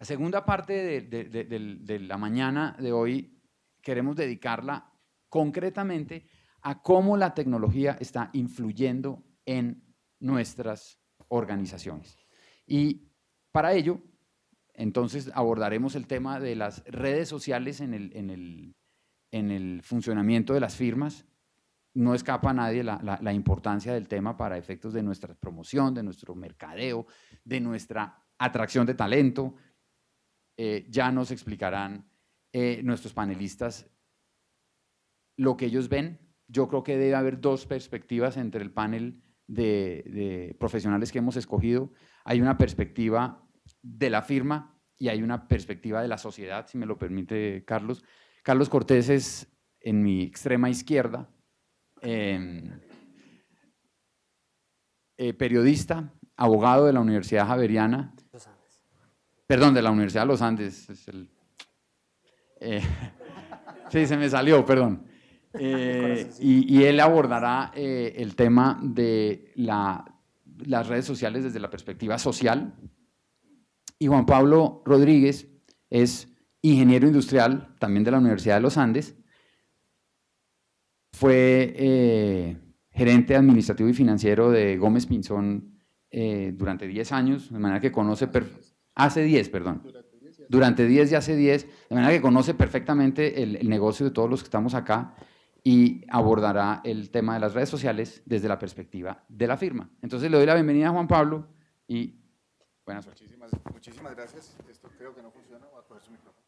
La segunda parte de la mañana de hoy queremos dedicarla concretamente a cómo la tecnología está influyendo en nuestras organizaciones. Y para ello, entonces abordaremos el tema de las redes sociales en el funcionamiento de las firmas. No escapa a nadie la importancia del tema para efectos de nuestra promoción, de nuestro mercadeo, de nuestra atracción de talento. Ya nos explicarán nuestros panelistas lo que ellos ven. Yo creo que debe haber dos perspectivas entre el panel de profesionales que hemos escogido. Hay una perspectiva de la firma y hay una perspectiva de la sociedad, si me lo permite Carlos. Carlos Cortés es en mi extrema izquierda, periodista, abogado de la Universidad Javeriana, perdón, de la Universidad de los Andes, sí, se me salió, perdón. Y él abordará el tema de las redes sociales desde la perspectiva social. Y Juan Pablo Rodríguez es ingeniero industrial, también de la Universidad de los Andes. Fue gerente administrativo y financiero de Gómez Pinzón durante 10 años, de manera que conoce, hace 10, perdón. Durante 10 y hace 10, de manera que conoce perfectamente el negocio de todos los que estamos acá y abordará el tema de las redes sociales desde la perspectiva de la firma. Entonces le doy la bienvenida a Juan Pablo y buenas suerte. Muchísimas gracias. Esto creo que no funciona. Voy a coger su micrófono.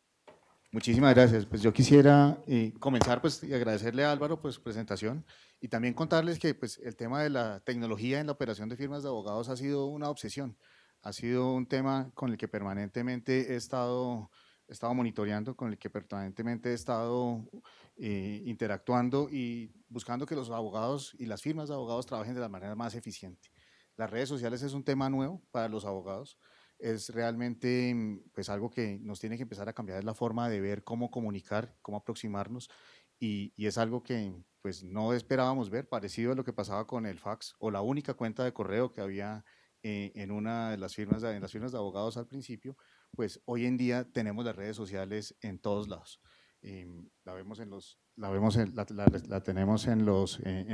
Muchísimas gracias. Pues yo quisiera comenzar pues, y agradecerle a Álvaro pues, su presentación y también contarles que pues, el tema de la tecnología en la operación de firmas de abogados ha sido una obsesión. Ha sido un tema con el que permanentemente he estado monitoreando, con el que permanentemente he estado interactuando y buscando que los abogados y las firmas de abogados trabajen de la manera más eficiente. Las redes sociales es un tema nuevo para los abogados, es realmente pues, algo que nos tiene que empezar a cambiar la forma de ver cómo comunicar, cómo aproximarnos y es algo que pues, no esperábamos ver, parecido a lo que pasaba con el fax o la única cuenta de correo que había en una de las firmas de abogados al principio, pues hoy en día tenemos las redes sociales en todos lados. La tenemos en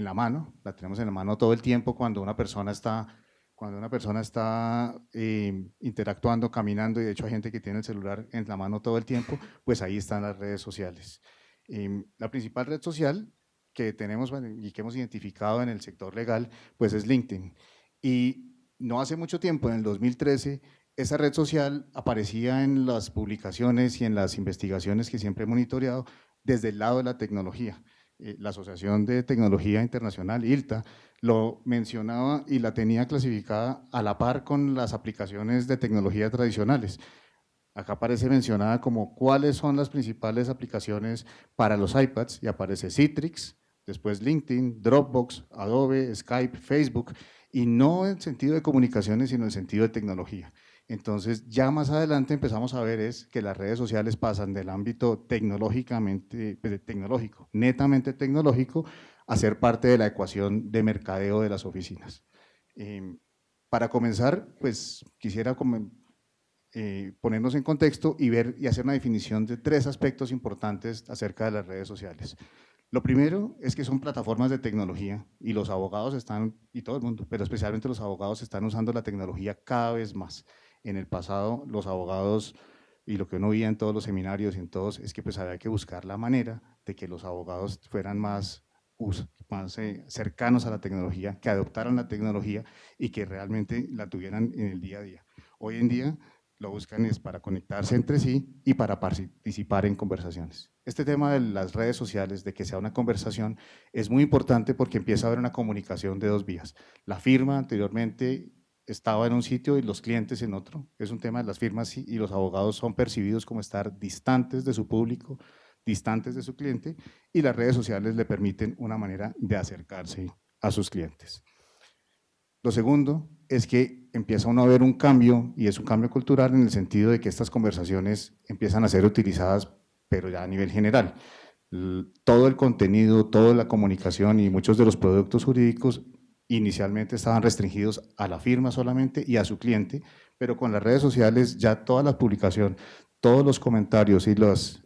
la mano, la tenemos en la mano todo el tiempo cuando una persona está interactuando, caminando, y de hecho hay gente que tiene el celular en la mano todo el tiempo, pues ahí están las redes sociales. La principal red social que tenemos y que hemos identificado en el sector legal, pues es LinkedIn. Y no hace mucho tiempo, en el 2013, esa red social aparecía en las publicaciones y en las investigaciones que siempre he monitoreado desde el lado de la tecnología. La Asociación de Tecnología Internacional, ILTA, lo mencionaba y la tenía clasificada a la par con las aplicaciones de tecnología tradicionales. Acá aparece mencionada como cuáles son las principales aplicaciones para los iPads y aparece Citrix, después LinkedIn, Dropbox, Adobe, Skype, Facebook, y no en sentido de comunicaciones, sino en sentido de tecnología. Entonces, ya más adelante empezamos a ver es que las redes sociales pasan del ámbito tecnológico, netamente tecnológico, a ser parte de la ecuación de mercadeo de las oficinas. Para comenzar, pues quisiera ponernos en contexto y ver y hacer una definición de 3 aspectos importantes acerca de las redes sociales. Lo primero es que son plataformas de tecnología y los abogados están, y todo el mundo, pero especialmente los abogados están usando la tecnología cada vez más. En el pasado los abogados, y lo que uno veía en todos los seminarios y en todos, es que pues había que buscar la manera de que los abogados fueran más cercanos a la tecnología, que adoptaran la tecnología y que realmente la tuvieran en el día a día. Hoy en día lo buscan es para conectarse entre sí y para participar en conversaciones. Este tema de las redes sociales, de que sea una conversación, es muy importante porque empieza a haber una comunicación de 2 vías. La firma anteriormente estaba en un sitio y los clientes en otro. Es un tema de las firmas y los abogados son percibidos como estar distantes de su público, distantes de su cliente, y las redes sociales le permiten una manera de acercarse a sus clientes. Lo segundo es que empieza uno a ver un cambio, y es un cambio cultural en el sentido de que estas conversaciones empiezan a ser utilizadas, pero ya a nivel general. Todo el contenido, toda la comunicación y muchos de los productos jurídicos inicialmente estaban restringidos a la firma solamente y a su cliente, pero con las redes sociales ya toda la publicación, todos los comentarios y las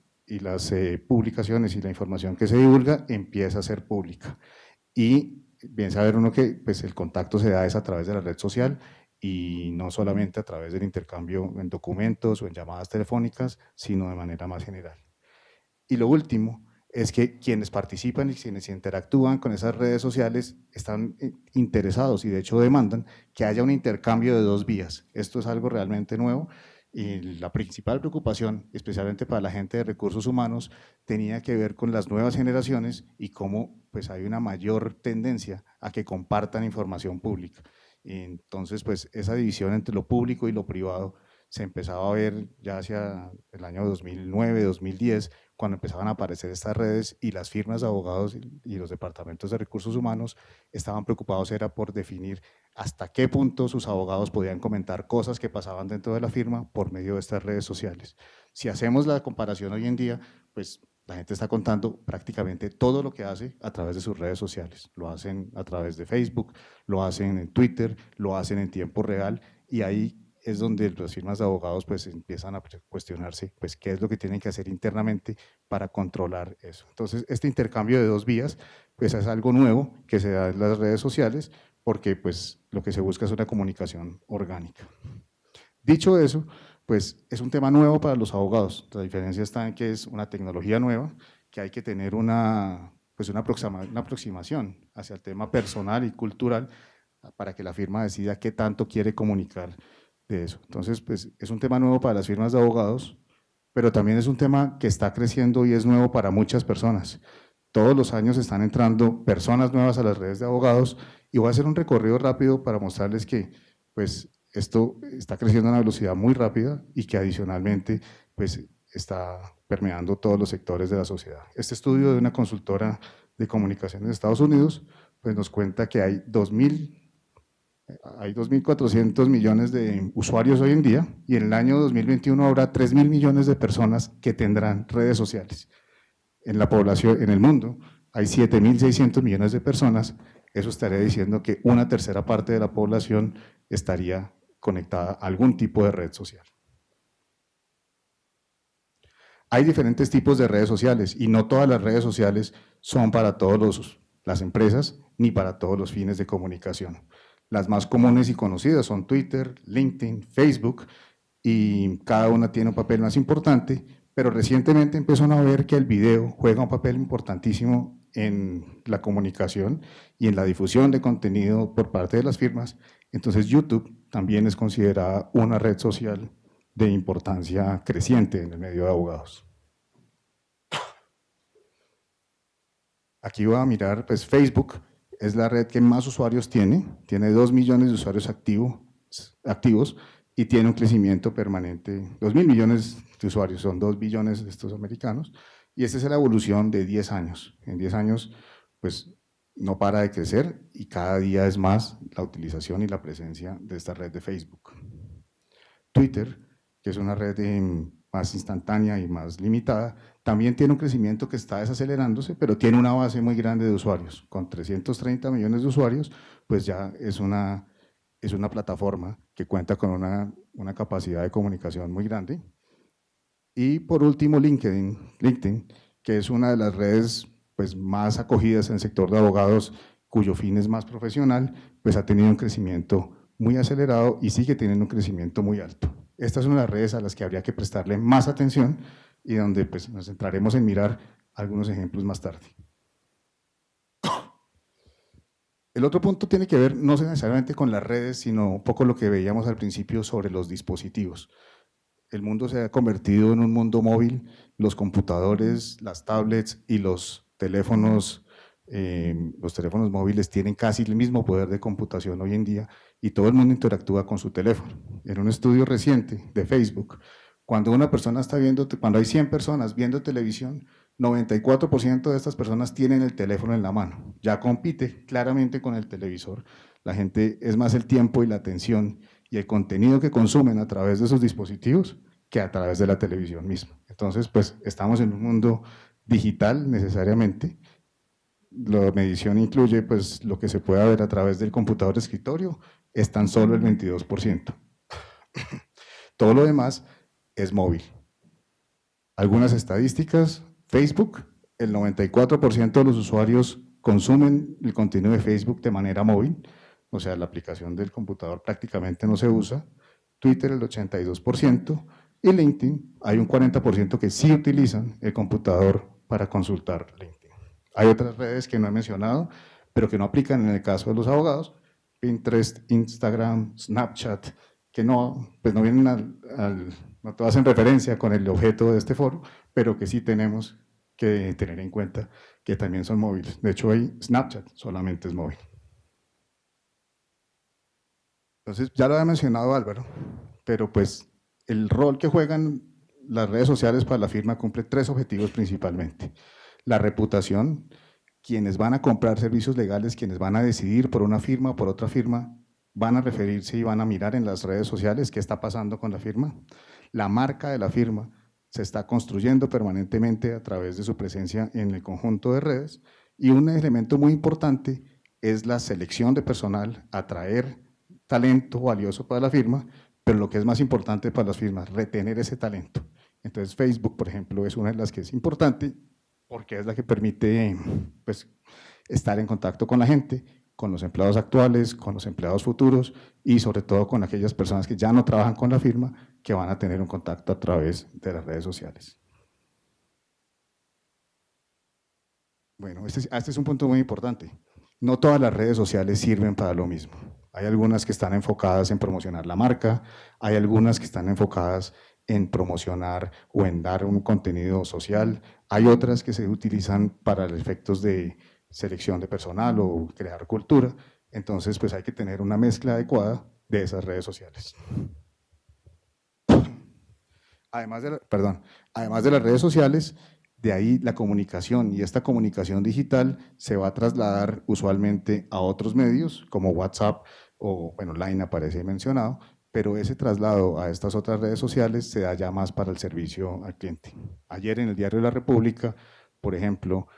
publicaciones y la información que se divulga empieza a ser pública. Y bien saber uno que pues, el contacto se da es a través de la red social y no solamente a través del intercambio en documentos o en llamadas telefónicas, sino de manera más general. Y lo último es que quienes participan y quienes interactúan con esas redes sociales están interesados y de hecho demandan que haya un intercambio de dos vías. Esto es algo realmente nuevo y la principal preocupación, especialmente para la gente de recursos humanos, tenía que ver con las nuevas generaciones y cómo pues, hay una mayor tendencia a que compartan información pública. Y entonces, pues esa división entre lo público y lo privado se empezaba a ver ya hacia el año 2009, 2010, cuando empezaban a aparecer estas redes y las firmas de abogados y los departamentos de recursos humanos estaban preocupados era por definir hasta qué punto sus abogados podían comentar cosas que pasaban dentro de la firma por medio de estas redes sociales. Si hacemos la comparación hoy en día, pues la gente está contando prácticamente todo lo que hace a través de sus redes sociales. Lo hacen a través de Facebook, lo hacen en Twitter, lo hacen en tiempo real y ahí es donde las firmas de abogados pues empiezan a cuestionarse pues qué es lo que tienen que hacer internamente para controlar eso. Entonces este intercambio de dos vías pues es algo nuevo que se da en las redes sociales porque pues lo que se busca es una comunicación orgánica. Dicho eso, pues es un tema nuevo para los abogados. La diferencia está en que es una tecnología nueva, que hay que tener una aproximación hacia el tema personal y cultural para que la firma decida qué tanto quiere comunicar de eso. Entonces, pues es un tema nuevo para las firmas de abogados, pero también es un tema que está creciendo y es nuevo para muchas personas. Todos los años están entrando personas nuevas a las redes de abogados y voy a hacer un recorrido rápido para mostrarles que pues, esto está creciendo a una velocidad muy rápida y que adicionalmente pues, está permeando todos los sectores de la sociedad. Este estudio de una consultora de comunicaciones de Estados Unidos pues, nos cuenta que hay 2.400 millones de usuarios hoy en día y en el año 2021 habrá 3.000 millones de personas que tendrán redes sociales. En la población, en el mundo, hay 7.600 millones de personas, eso estaría diciendo que una tercera parte de la población estaría conectada a algún tipo de red social. Hay diferentes tipos de redes sociales y no todas las redes sociales son para todas las empresas ni para todos los fines de comunicación. Las más comunes y conocidas son Twitter, LinkedIn, Facebook y cada una tiene un papel más importante, pero recientemente empezaron a ver que el video juega un papel importantísimo en la comunicación y en la difusión de contenido por parte de las firmas. Entonces YouTube también es considerada una red social de importancia creciente en el medio de abogados. Aquí voy a mirar, pues Facebook es la red que más usuarios tiene 2 millones de usuarios activos y tiene un crecimiento permanente, 2.000 millones de usuarios, son 2 billones de estos americanos, y esta es la evolución de 10 años. En 10 años, pues no para de crecer y cada día es más la utilización y la presencia de esta red de Facebook. Twitter, que es una red más instantánea y más limitada, también tiene un crecimiento que está desacelerándose, pero tiene una base muy grande de usuarios. Con 330 millones de usuarios, pues ya es una plataforma que cuenta con una capacidad de comunicación muy grande. Y por último, LinkedIn, que es una de las redes pues, más acogidas en el sector de abogados, cuyo fin es más profesional, pues ha tenido un crecimiento muy acelerado y sigue teniendo un crecimiento muy alto. Estas son las redes a las que habría que prestarle más atención y donde pues, nos centraremos en mirar algunos ejemplos más tarde. El otro punto tiene que ver no necesariamente con las redes, sino un poco lo que veíamos al principio sobre los dispositivos. El mundo se ha convertido en un mundo móvil, los computadores, las tablets y los teléfonos móviles tienen casi el mismo poder de computación hoy en día y todo el mundo interactúa con su teléfono. En un estudio reciente de Facebook, cuando hay 100 personas viendo televisión, 94% de estas personas tienen el teléfono en la mano. Ya compite claramente con el televisor. La gente es más el tiempo y la atención y el contenido que consumen a través de sus dispositivos que a través de la televisión misma. Entonces, pues estamos en un mundo digital necesariamente. La medición incluye pues, lo que se pueda ver a través del computador de escritorio, es tan solo el 22%. Todo lo demás es móvil. Algunas estadísticas: Facebook, el 94% de los usuarios consumen el contenido de Facebook de manera móvil, o sea, la aplicación del computador prácticamente no se usa. Twitter, el 82%, y LinkedIn, hay un 40% que sí utilizan el computador para consultar LinkedIn. Hay otras redes que no he mencionado, pero que no aplican en el caso de los abogados: Pinterest, Instagram, Snapchat, que no, pues no vienen no todas hacen referencia con el objeto de este foro, pero que sí tenemos que tener en cuenta que también son móviles. De hecho, hoy Snapchat solamente es móvil. Entonces, ya lo había mencionado Álvaro, pero pues el rol que juegan las redes sociales para la firma cumple 3 objetivos principalmente: la reputación. Quienes van a comprar servicios legales, quienes van a decidir por una firma o por otra firma, van a referirse y van a mirar en las redes sociales qué está pasando con la firma. La marca de la firma se está construyendo permanentemente a través de su presencia en el conjunto de redes, y un elemento muy importante es la selección de personal, atraer talento valioso para la firma, pero lo que es más importante para las firmas, retener ese talento. Entonces Facebook, por ejemplo, es una de las que es importante, porque es la que permite pues, estar en contacto con la gente, con los empleados actuales, con los empleados futuros y sobre todo con aquellas personas que ya no trabajan con la firma, que van a tener un contacto a través de las redes sociales. Bueno, este es un punto muy importante. No todas las redes sociales sirven para lo mismo. Hay algunas que están enfocadas en promocionar la marca, hay algunas que están enfocadas en promocionar o en dar un contenido social, hay otras que se utilizan para efectos de selección de personal o crear cultura. Entonces, pues hay que tener una mezcla adecuada de esas redes sociales. Además de las redes sociales, de ahí la comunicación, y esta comunicación digital se va a trasladar usualmente a otros medios como WhatsApp o, bueno, Line aparece mencionado, pero ese traslado a estas otras redes sociales se da ya más para el servicio al cliente. Ayer en el Diario de la República, por ejemplo,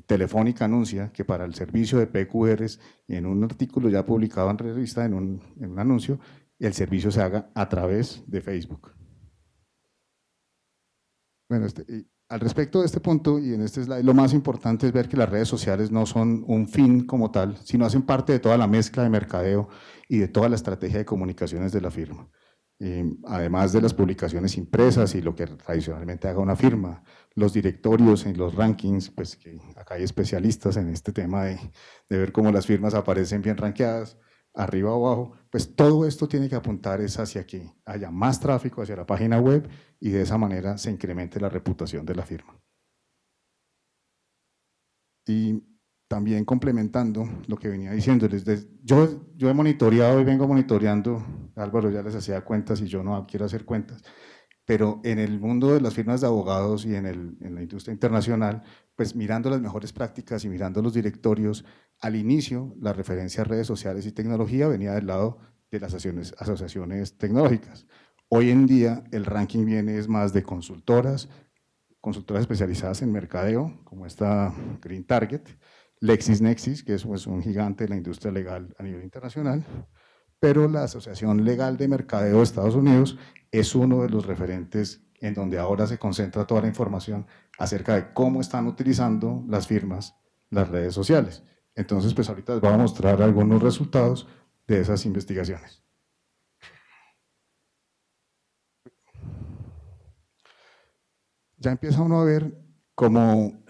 Telefónica anuncia que para el servicio de PQRs, en un artículo ya publicado en revista, en un anuncio, el servicio se haga a través de Facebook. Bueno, al respecto de este punto y en este slide, lo más importante es ver que las redes sociales no son un fin como tal, sino hacen parte de toda la mezcla de mercadeo y de toda la estrategia de comunicaciones de la firma. Además de las publicaciones impresas y lo que tradicionalmente haga una firma, los directorios en los rankings, pues que acá hay especialistas en este tema de ver cómo las firmas aparecen bien rankeadas, arriba o abajo, pues todo esto tiene que apuntar es hacia que haya más tráfico hacia la página web y de esa manera se incremente la reputación de la firma. Y también complementando lo que venía diciéndoles, yo he monitoreado y vengo monitoreando, Álvaro ya les hacía cuentas y yo no quiero hacer cuentas, pero en el mundo de las firmas de abogados y en la industria internacional, pues mirando las mejores prácticas y mirando los directorios, al inicio la referencia a redes sociales y tecnología venía del lado de las asociaciones tecnológicas. Hoy en día el ranking viene es más de consultoras especializadas en mercadeo, como esta Green Target, LexisNexis, que es un gigante de la industria legal a nivel internacional, pero la Asociación Legal de Mercadeo de Estados Unidos es uno de los referentes en donde ahora se concentra toda la información acerca de cómo están utilizando las firmas las redes sociales. Entonces, pues ahorita les voy a mostrar algunos resultados de esas investigaciones. Ya empieza uno a ver cómo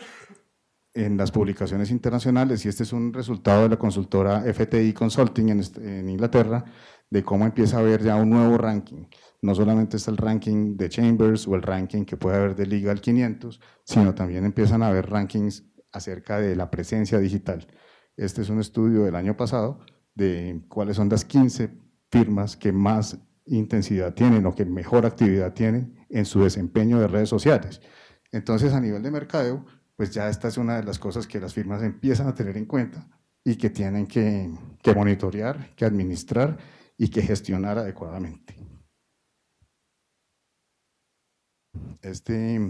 en las publicaciones internacionales, y este es un resultado de la consultora FTI Consulting en Inglaterra, de cómo empieza a haber ya un nuevo ranking. No solamente está el ranking de Chambers o el ranking que puede haber de Legal 500, sino también empiezan a haber rankings acerca de la presencia digital. Este es un estudio del año pasado de cuáles son las 15 firmas que más intensidad tienen o que mejor actividad tienen en su desempeño de redes sociales. Entonces, a nivel de mercadeo, pues ya esta es una de las cosas que las firmas empiezan a tener en cuenta y que tienen que monitorear, que administrar y que gestionar adecuadamente. Este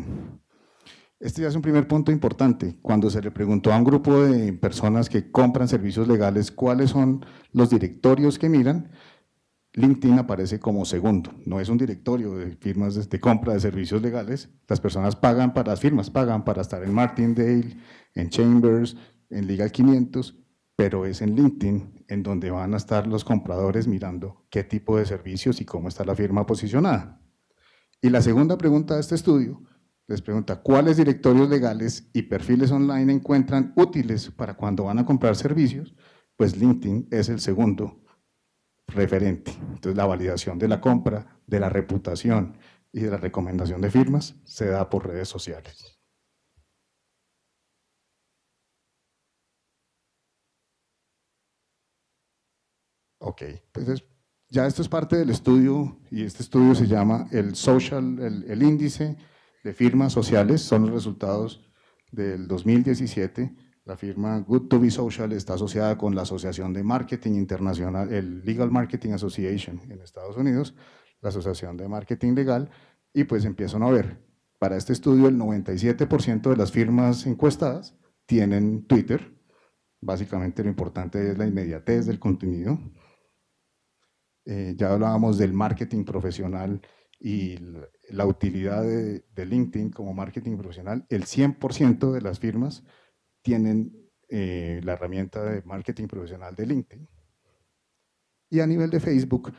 ya es un primer punto importante. Cuando se le preguntó a un grupo de personas que compran servicios legales cuáles son los directorios que miran, LinkedIn aparece como segundo, no es un directorio de firmas de compra de servicios legales. Las personas pagan para, las firmas pagan para estar en Martindale, en Chambers, en Legal 500, pero es en LinkedIn en donde van a estar los compradores mirando qué tipo de servicios y cómo está la firma posicionada. Y la segunda pregunta de este estudio les pregunta, ¿cuáles directorios legales y perfiles online encuentran útiles para cuando van a comprar servicios? Pues LinkedIn es el segundo referente. Entonces, la validación de la compra, de la reputación y de la recomendación de firmas se da por redes sociales. Ok, entonces ya esto es parte del estudio y este estudio se llama el índice de firmas sociales, son los resultados del 2017. La firma Good to be Social está asociada con la Asociación de Marketing Internacional, el Legal Marketing Association en Estados Unidos, la Asociación de Marketing Legal, y pues empiezan a ver, para este estudio el 97% de las firmas encuestadas tienen Twitter. Básicamente lo importante es la inmediatez del contenido. Ya hablábamos del marketing profesional y la utilidad de LinkedIn como marketing profesional. El 100% de las firmas tienen la herramienta de marketing profesional de LinkedIn. Y a nivel de Facebook,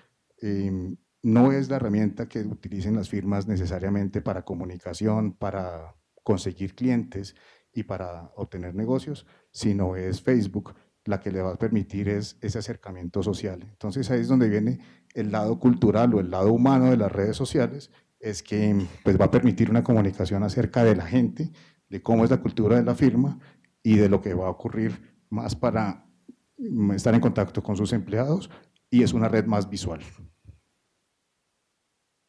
no es la herramienta que utilicen las firmas necesariamente para comunicación, para conseguir clientes y para obtener negocios, sino es Facebook la que le va a permitir ese acercamiento social. Entonces ahí es donde viene el lado cultural o el lado humano de las redes sociales, es que pues, va a permitir una comunicación acerca de la gente, de cómo es la cultura de la firma y de lo que va a ocurrir más para estar en contacto con sus empleados, y es una red más visual.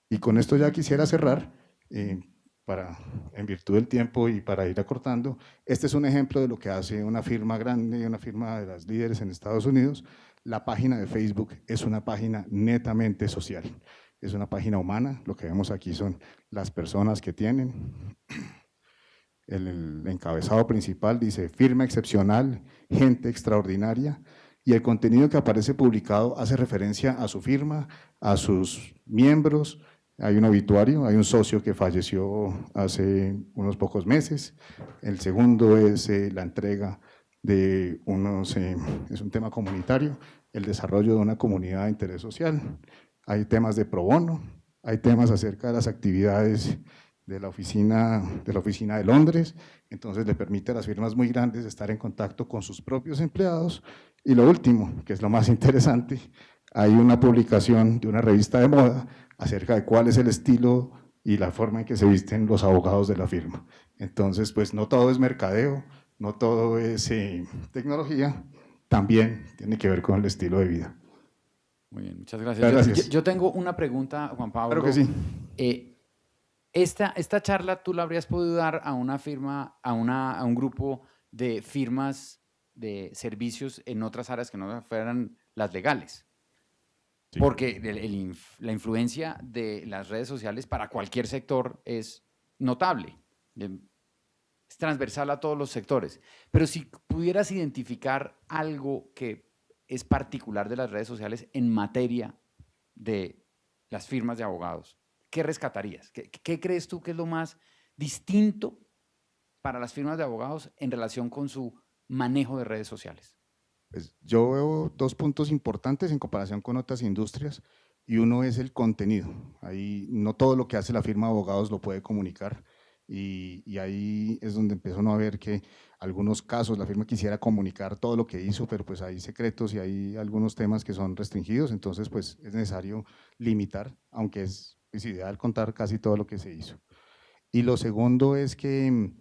Y con esto ya quisiera cerrar, en virtud del tiempo y para ir acortando. Este es un ejemplo de lo que hace una firma grande, una firma de las líderes en Estados Unidos. La página de Facebook es una página netamente social, es una página humana. Lo que vemos aquí son las personas que tienen. El encabezado principal dice firma excepcional, gente extraordinaria, y el contenido que aparece publicado hace referencia a su firma, a sus miembros. Hay un obituario, hay un socio que falleció hace unos pocos meses. El segundo es la entrega de es un tema comunitario, el desarrollo de una comunidad de interés social. Hay temas de pro bono, hay temas acerca de las actividades de la oficina de Londres, entonces le permite a las firmas muy grandes estar en contacto con sus propios empleados. Y lo último, que es lo más interesante, hay una publicación de una revista de moda acerca de cuál es el estilo y la forma en que se visten los abogados de la firma. Entonces, pues no todo es mercadeo, no todo es tecnología, también tiene que ver con el estilo de vida. Muy bien, muchas gracias. Gracias. Yo tengo una pregunta, Juan Pablo. Claro que sí. Esta charla tú la habrías podido dar a una firma, a un grupo de firmas de servicios en otras áreas que no fueran las legales. Sí. Porque la influencia de las redes sociales para cualquier sector es notable, es transversal a todos los sectores. Pero si pudieras identificar algo que es particular de las redes sociales en materia de las firmas de abogados, ¿qué rescatarías? ¿Qué crees tú que es lo más distinto para las firmas de abogados en relación con su manejo de redes sociales? Pues yo veo dos puntos importantes en comparación con otras industrias, y uno es el contenido. Ahí no todo lo que hace la firma de abogados lo puede comunicar, y ahí es donde empezó a ver que algunos casos la firma quisiera comunicar todo lo que hizo, pero pues hay secretos y hay algunos temas que son restringidos, entonces pues es necesario limitar, aunque es ideal contar casi todo lo que se hizo. Y lo segundo es que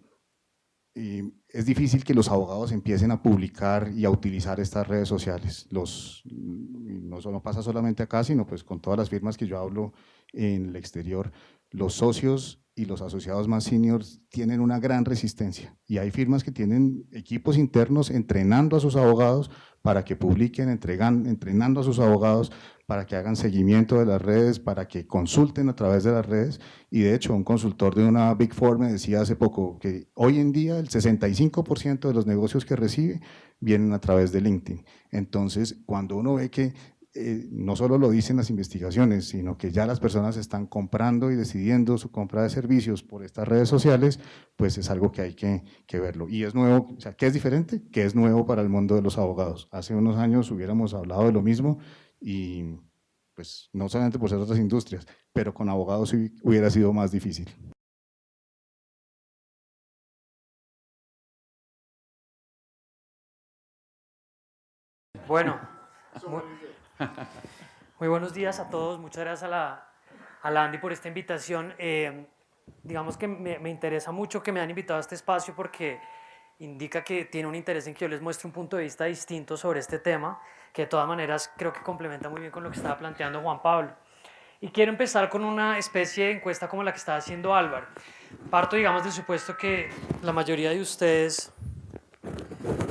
es difícil que los abogados empiecen a publicar y a utilizar estas redes sociales. No pasa solamente acá, sino pues con todas las firmas que yo hablo en el exterior. Los socios y los asociados más seniors tienen una gran resistencia, y hay firmas que tienen equipos internos entrenando a sus abogados para que publiquen, entrenando a sus abogados para que hagan seguimiento de las redes, para que consulten a través de las redes. Y de hecho, un consultor de una Big Four me decía hace poco que hoy en día el 65% de los negocios que recibe vienen a través de LinkedIn. Entonces, cuando uno ve que no solo lo dicen las investigaciones, sino que ya las personas están comprando y decidiendo su compra de servicios por estas redes sociales, pues es algo que hay que verlo. Y es nuevo, o sea, ¿qué es diferente? Que es nuevo para el mundo de los abogados. Hace unos años hubiéramos hablado de lo mismo y pues no solamente por ser otras industrias, pero con abogados sí hubiera sido más difícil. Bueno, muy, muy buenos días a todos. Muchas gracias a la Andy por esta invitación. Digamos que me interesa mucho que me han invitado a este espacio porque indica que tiene un interés en que yo les muestre un punto de vista distinto sobre este tema, que de todas maneras creo que complementa muy bien con lo que estaba planteando Juan Pablo. Y quiero empezar con una especie de encuesta como la que estaba haciendo Álvaro. Parto, digamos, del supuesto que la mayoría de ustedes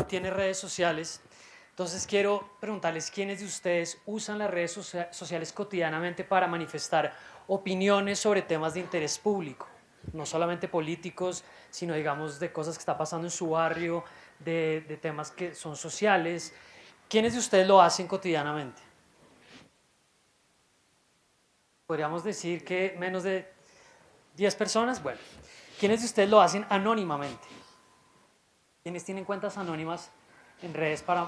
tiene redes sociales. Entonces quiero preguntarles quiénes de ustedes usan las redes sociales cotidianamente para manifestar opiniones sobre temas de interés público, no solamente políticos, sino digamos de cosas que está pasando en su barrio, de temas que son sociales. ¿Quiénes de ustedes lo hacen cotidianamente? Podríamos decir que menos de 10 personas. Bueno, ¿quiénes de ustedes lo hacen anónimamente? ¿Quiénes tienen cuentas anónimas en redes para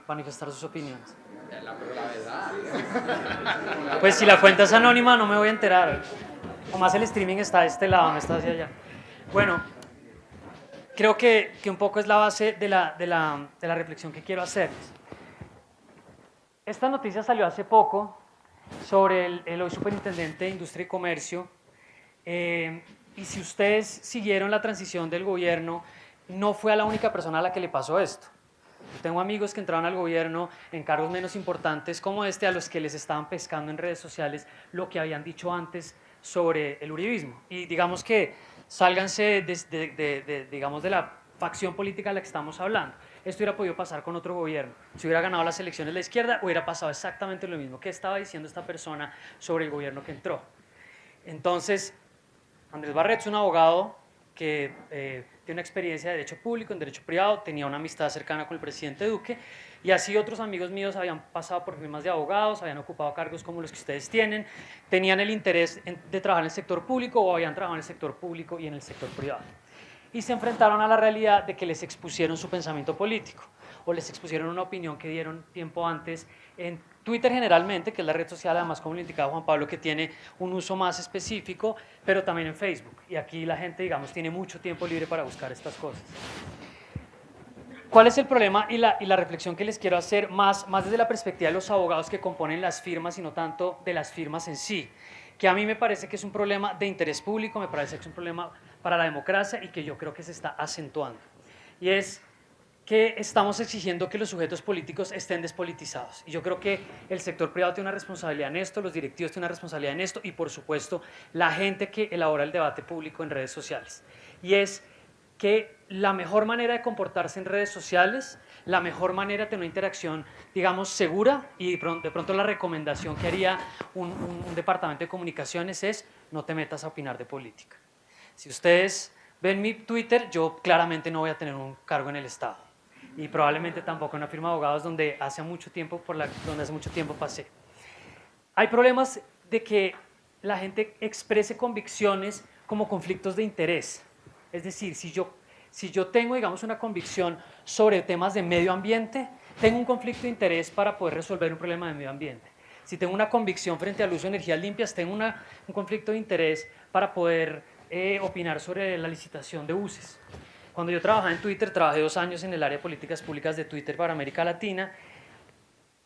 manifestar sus opiniones? La verdad. Pues si la cuenta es anónima no me voy a enterar. O más el streaming está de este lado, no está hacia allá. Bueno, creo que un poco es la base de la reflexión que quiero hacerles. Esta noticia salió hace poco sobre el hoy superintendente de Industria y Comercio. Y si ustedes siguieron la transición del gobierno, no fue a la única persona a la que le pasó esto. Tengo amigos que entraron al gobierno en cargos menos importantes como este, a los que les estaban pescando en redes sociales lo que habían dicho antes sobre el uribismo. Y digamos que sálganse digamos, de la facción política de la que estamos hablando. Esto hubiera podido pasar con otro gobierno. Si hubiera ganado las elecciones la izquierda, hubiera pasado exactamente lo mismo. ¿Qué estaba diciendo esta persona sobre el gobierno que entró? Entonces, Andrés Barret es un abogado que tiene una experiencia de derecho público, en derecho privado, tenía una amistad cercana con el presidente Duque, y así otros amigos míos habían pasado por firmas de abogados, habían ocupado cargos como los que ustedes tienen, tenían el interés de trabajar en el sector público o habían trabajado en el sector público y en el sector privado. Y se enfrentaron a la realidad de que les expusieron su pensamiento político o les expusieron una opinión que dieron tiempo antes en Twitter generalmente, que es la red social, además como lo indicaba Juan Pablo, que tiene un uso más específico, pero también en Facebook. Y aquí la gente, digamos, tiene mucho tiempo libre para buscar estas cosas. ¿Cuál es el problema y la reflexión que les quiero hacer más desde la perspectiva de los abogados que componen las firmas y no tanto de las firmas en sí? Que a mí me parece que es un problema de interés público, me parece que es un problema para la democracia y que yo creo que se está acentuando. Y es que estamos exigiendo que los sujetos políticos estén despolitizados. Y yo creo que el sector privado tiene una responsabilidad en esto, los directivos tienen una responsabilidad en esto y, por supuesto, la gente que elabora el debate público en redes sociales. Y es que la mejor manera de comportarse en redes sociales, la mejor manera de tener una interacción, digamos, segura, y de pronto la recomendación que haría un departamento de comunicaciones es no te metas a opinar de política. Si ustedes ven mi Twitter, yo claramente no voy a tener un cargo en el Estado. Y probablemente tampoco en una firma de abogados donde hace mucho tiempo pasé. Hay problemas de que la gente exprese convicciones como conflictos de interés. Es decir, si yo tengo, digamos, una convicción sobre temas de medio ambiente, tengo un conflicto de interés para poder resolver un problema de medio ambiente. Si tengo una convicción frente al uso de energías limpias, tengo un conflicto de interés para poder opinar sobre la licitación de buses. Cuando yo trabajaba en Twitter, trabajé 2 años en el área de políticas públicas de Twitter para América Latina.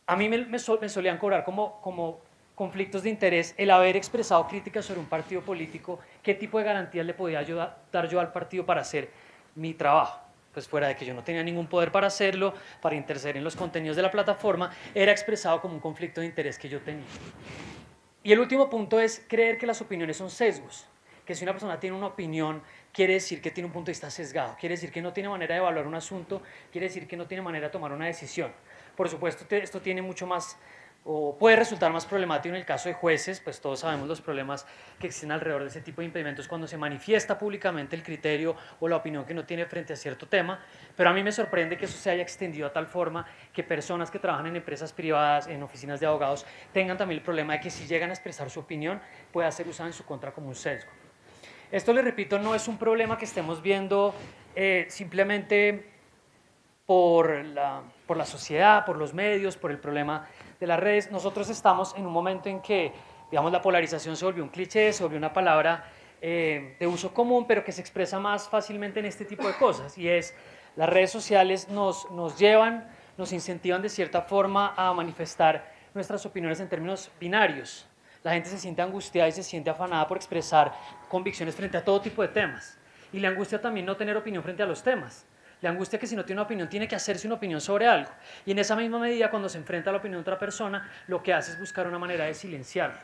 A mí me solían cobrar como conflictos de interés el haber expresado críticas sobre un partido político, qué tipo de garantías le podía dar yo al partido para hacer mi trabajo. Pues fuera de que yo no tenía ningún poder para hacerlo, para interceder en los contenidos de la plataforma, era expresado como un conflicto de interés que yo tenía. Y el último punto es creer que las opiniones son sesgos, que si una persona tiene una opinión, quiere decir que tiene un punto de vista sesgado, quiere decir que no tiene manera de evaluar un asunto, quiere decir que no tiene manera de tomar una decisión. Por supuesto, esto tiene mucho más o puede resultar más problemático en el caso de jueces, pues todos sabemos los problemas que existen alrededor de ese tipo de impedimentos cuando se manifiesta públicamente el criterio o la opinión que uno tiene frente a cierto tema, pero a mí me sorprende que eso se haya extendido a tal forma que personas que trabajan en empresas privadas, en oficinas de abogados, tengan también el problema de que si llegan a expresar su opinión pueda ser usada en su contra como un sesgo. Esto, les repito, no es un problema que estemos viendo simplemente por la sociedad, por los medios, por el problema de las redes. Nosotros estamos en un momento en que, digamos, la polarización se volvió un cliché, se volvió una palabra de uso común, pero que se expresa más fácilmente en este tipo de cosas, y es, las redes sociales nos llevan, nos incentivan de cierta forma a manifestar nuestras opiniones en términos binarios. La gente se siente angustiada y se siente afanada por expresar convicciones frente a todo tipo de temas, y le angustia también no tener opinión frente a los temas. Le angustia que si no tiene una opinión, tiene que hacerse una opinión sobre algo. Y en esa misma medida, cuando se enfrenta a la opinión de otra persona, lo que hace es buscar una manera de silenciarlo.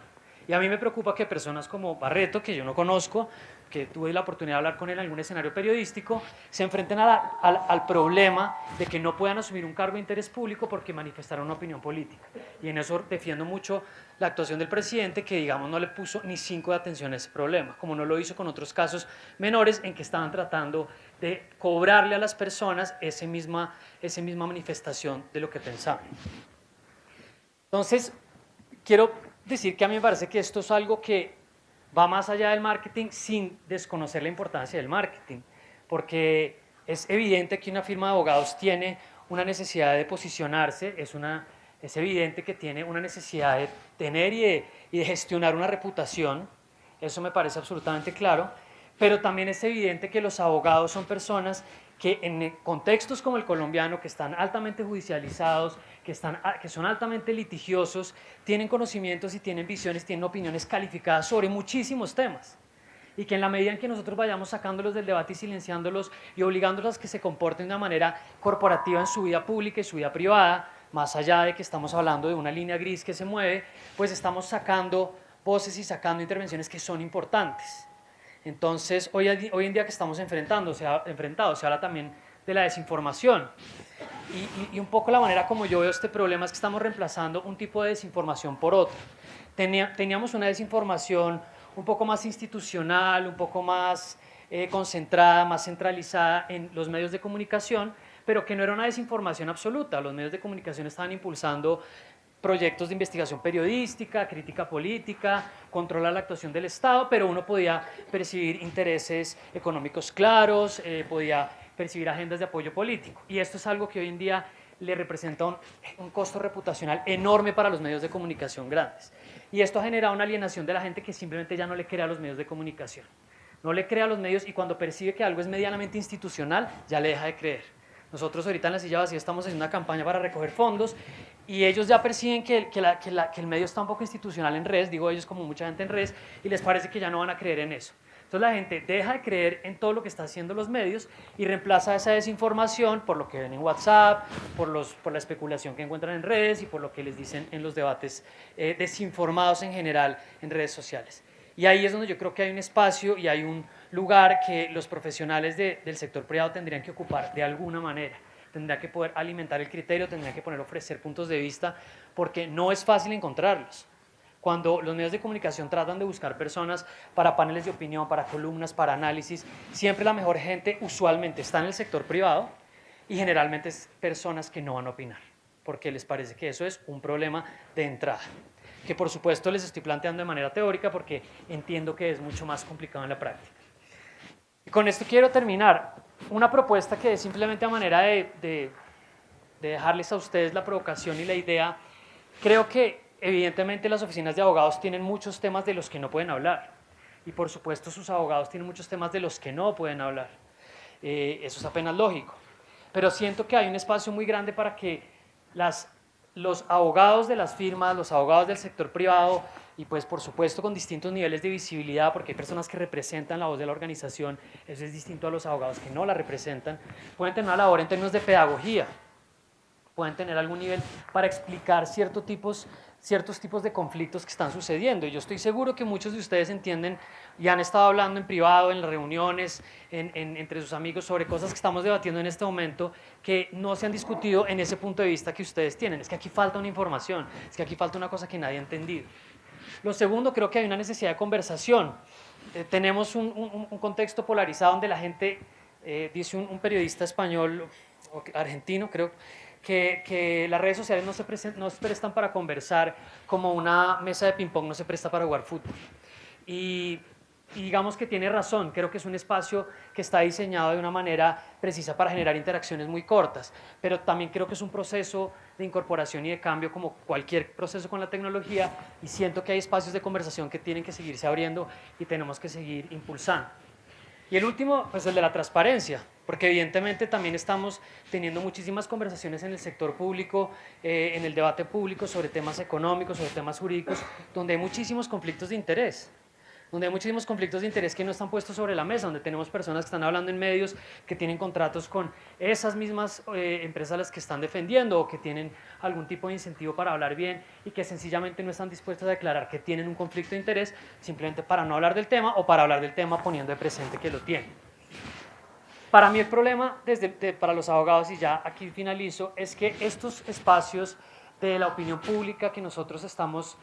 Y a mí me preocupa que personas como Barreto, que yo no conozco, que tuve la oportunidad de hablar con él en algún escenario periodístico, se enfrenten al problema de que no puedan asumir un cargo de interés público porque manifestaron una opinión política. Y en eso defiendo mucho la actuación del presidente, que, digamos, no le puso ni 5 de atención a ese problema, como no lo hizo con otros casos menores en que estaban tratando de cobrarle a las personas esa misma manifestación de lo que pensaban. Entonces, quiero decir que a mí me parece que esto es algo que va más allá del marketing sin desconocer la importancia del marketing, porque es evidente que una firma de abogados tiene una necesidad de posicionarse, es evidente que tiene una necesidad de tener y de gestionar una reputación, eso me parece absolutamente claro, pero también es evidente que los abogados son personas que en contextos como el colombiano, que están altamente judicializados, que son altamente litigiosos, tienen conocimientos y tienen visiones, tienen opiniones calificadas sobre muchísimos temas. Y que en la medida en que nosotros vayamos sacándolos del debate y silenciándolos y obligándolos a que se comporten de una manera corporativa en su vida pública y su vida privada, más allá de que estamos hablando de una línea gris que se mueve, pues estamos sacando voces y sacando intervenciones que son importantes. Entonces, hoy en día que estamos enfrentados, se habla también de la desinformación. Y un poco la manera como yo veo este problema es que estamos reemplazando un tipo de desinformación por otro. Teníamos una desinformación un poco más institucional, un poco más concentrada, más centralizada en los medios de comunicación, pero que no era una desinformación absoluta. Los medios de comunicación estaban impulsando proyectos de investigación periodística, crítica política, controlar la actuación del Estado, pero uno podía percibir intereses económicos claros, podía percibir agendas de apoyo político. Y esto es algo que hoy en día le representa un costo reputacional enorme para los medios de comunicación grandes. Y esto ha generado una alienación de la gente que simplemente ya no le cree a los medios de comunicación. No le cree a los medios, y cuando percibe que algo es medianamente institucional, ya le deja de creer. Nosotros ahorita en La Silla Vacía estamos haciendo una campaña para recoger fondos y ellos ya perciben que el medio está un poco institucional en redes, digo ellos como mucha gente en redes, y les parece que ya no van a creer en eso. Entonces la gente deja de creer en todo lo que están haciendo los medios y reemplaza esa desinformación por lo que ven en WhatsApp, por la especulación que encuentran en redes y por lo que les dicen en los debates desinformados en general en redes sociales. Y ahí es donde yo creo que hay un espacio y hay un lugar que los profesionales del sector privado tendrían que ocupar de alguna manera. Tendrían que poder alimentar el criterio, tendrían que poder ofrecer puntos de vista, porque no es fácil encontrarlos. Cuando los medios de comunicación tratan de buscar personas para paneles de opinión, para columnas, para análisis, siempre la mejor gente usualmente está en el sector privado y generalmente es personas que no van a opinar, porque les parece que eso es un problema de entrada, que por supuesto les estoy planteando de manera teórica porque entiendo que es mucho más complicado en la práctica. Y con esto quiero terminar. Una propuesta que es simplemente a manera de dejarles a ustedes la provocación y la idea. Creo que evidentemente las oficinas de abogados tienen muchos temas de los que no pueden hablar. Y por supuesto sus abogados tienen muchos temas de los que no pueden hablar. Eso es apenas lógico. Pero siento que hay un espacio muy grande para que los abogados de las firmas, los abogados del sector privado, y pues por supuesto con distintos niveles de visibilidad, porque hay personas que representan la voz de la organización, eso es distinto a los abogados que no la representan, pueden tener una labor en términos de pedagogía, pueden tener algún nivel para explicar ciertos tipos ciertos tipos de conflictos que están sucediendo. Y yo estoy seguro que muchos de ustedes entienden y han estado hablando en privado, en las reuniones, entre sus amigos, sobre cosas que estamos debatiendo en este momento que no se han discutido en ese punto de vista que ustedes tienen. Es que aquí falta una información, es que aquí falta una cosa que nadie ha entendido. Lo segundo, creo que hay una necesidad de conversación. Tenemos un contexto polarizado donde la gente, dice un periodista español, o argentino creo, que las redes sociales no se prestan para conversar como una mesa de ping-pong no se presta para jugar fútbol. Y digamos que tiene razón, creo que es un espacio que está diseñado de una manera precisa para generar interacciones muy cortas, pero también creo que es un proceso de incorporación y de cambio como cualquier proceso con la tecnología, y siento que hay espacios de conversación que tienen que seguirse abriendo y tenemos que seguir impulsando. Y el último, pues el de la transparencia, porque evidentemente también estamos teniendo muchísimas conversaciones en el sector público, en el debate público sobre temas económicos, sobre temas jurídicos, donde hay muchísimos conflictos de interés. Donde hay muchísimos conflictos de interés que no están puestos sobre la mesa, donde tenemos personas que están hablando en medios que tienen contratos con esas mismas empresas a las que están defendiendo o que tienen algún tipo de incentivo para hablar bien y que sencillamente no están dispuestos a declarar que tienen un conflicto de interés simplemente para no hablar del tema o para hablar del tema poniendo de presente que lo tienen. Para mí el problema para los abogados, y ya aquí finalizo, es que estos espacios de la opinión pública que nosotros estamos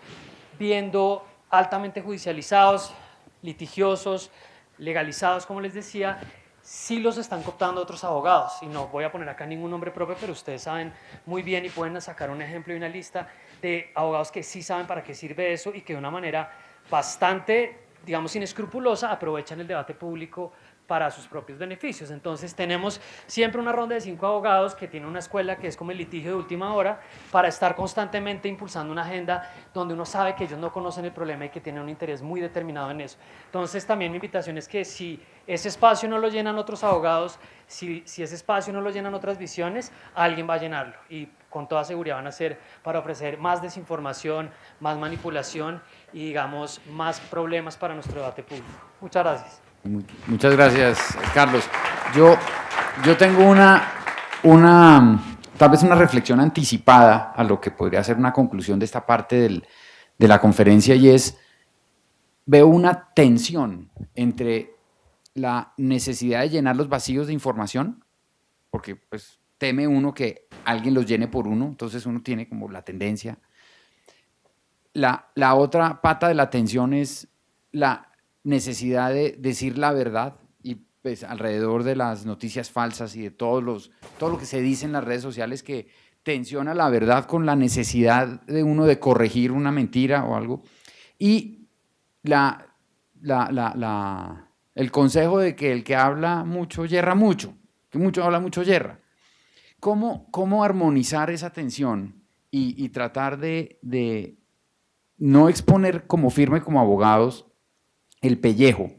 viendo altamente judicializados, litigiosos, legalizados, como les decía, sí los están cooptando otros abogados. Y no voy a poner acá ningún nombre propio, pero ustedes saben muy bien y pueden sacar un ejemplo y una lista de abogados que sí saben para qué sirve eso y que de una manera bastante, digamos, inescrupulosa aprovechan el debate público para sus propios beneficios. Entonces tenemos siempre una ronda de 5 abogados que tienen una escuela que es como el litigio de última hora para estar constantemente impulsando una agenda donde uno sabe que ellos no conocen el problema y que tienen un interés muy determinado en eso. Entonces también mi invitación es que si ese espacio no lo llenan otros abogados, si ese espacio no lo llenan otras visiones, alguien va a llenarlo y con toda seguridad van a ser para ofrecer más desinformación, más manipulación y digamos más problemas para nuestro debate público. Muchas gracias. Muchas gracias, Carlos. Yo tengo tal vez una reflexión anticipada a lo que podría ser una conclusión de esta parte de la conferencia, y es, veo una tensión entre la necesidad de llenar los vacíos de información, porque pues teme uno que alguien los llene por uno, entonces uno tiene como la tendencia. La otra pata de la tensión es la necesidad de decir la verdad, y pues alrededor de las noticias falsas y de todo lo que se dice en las redes sociales que tensiona la verdad con la necesidad de uno de corregir una mentira o algo, y el consejo de que el que habla mucho yerra mucho, que mucho habla mucho yerra. ¿Cómo armonizar esa tensión y tratar de no exponer como firme como abogados el pellejo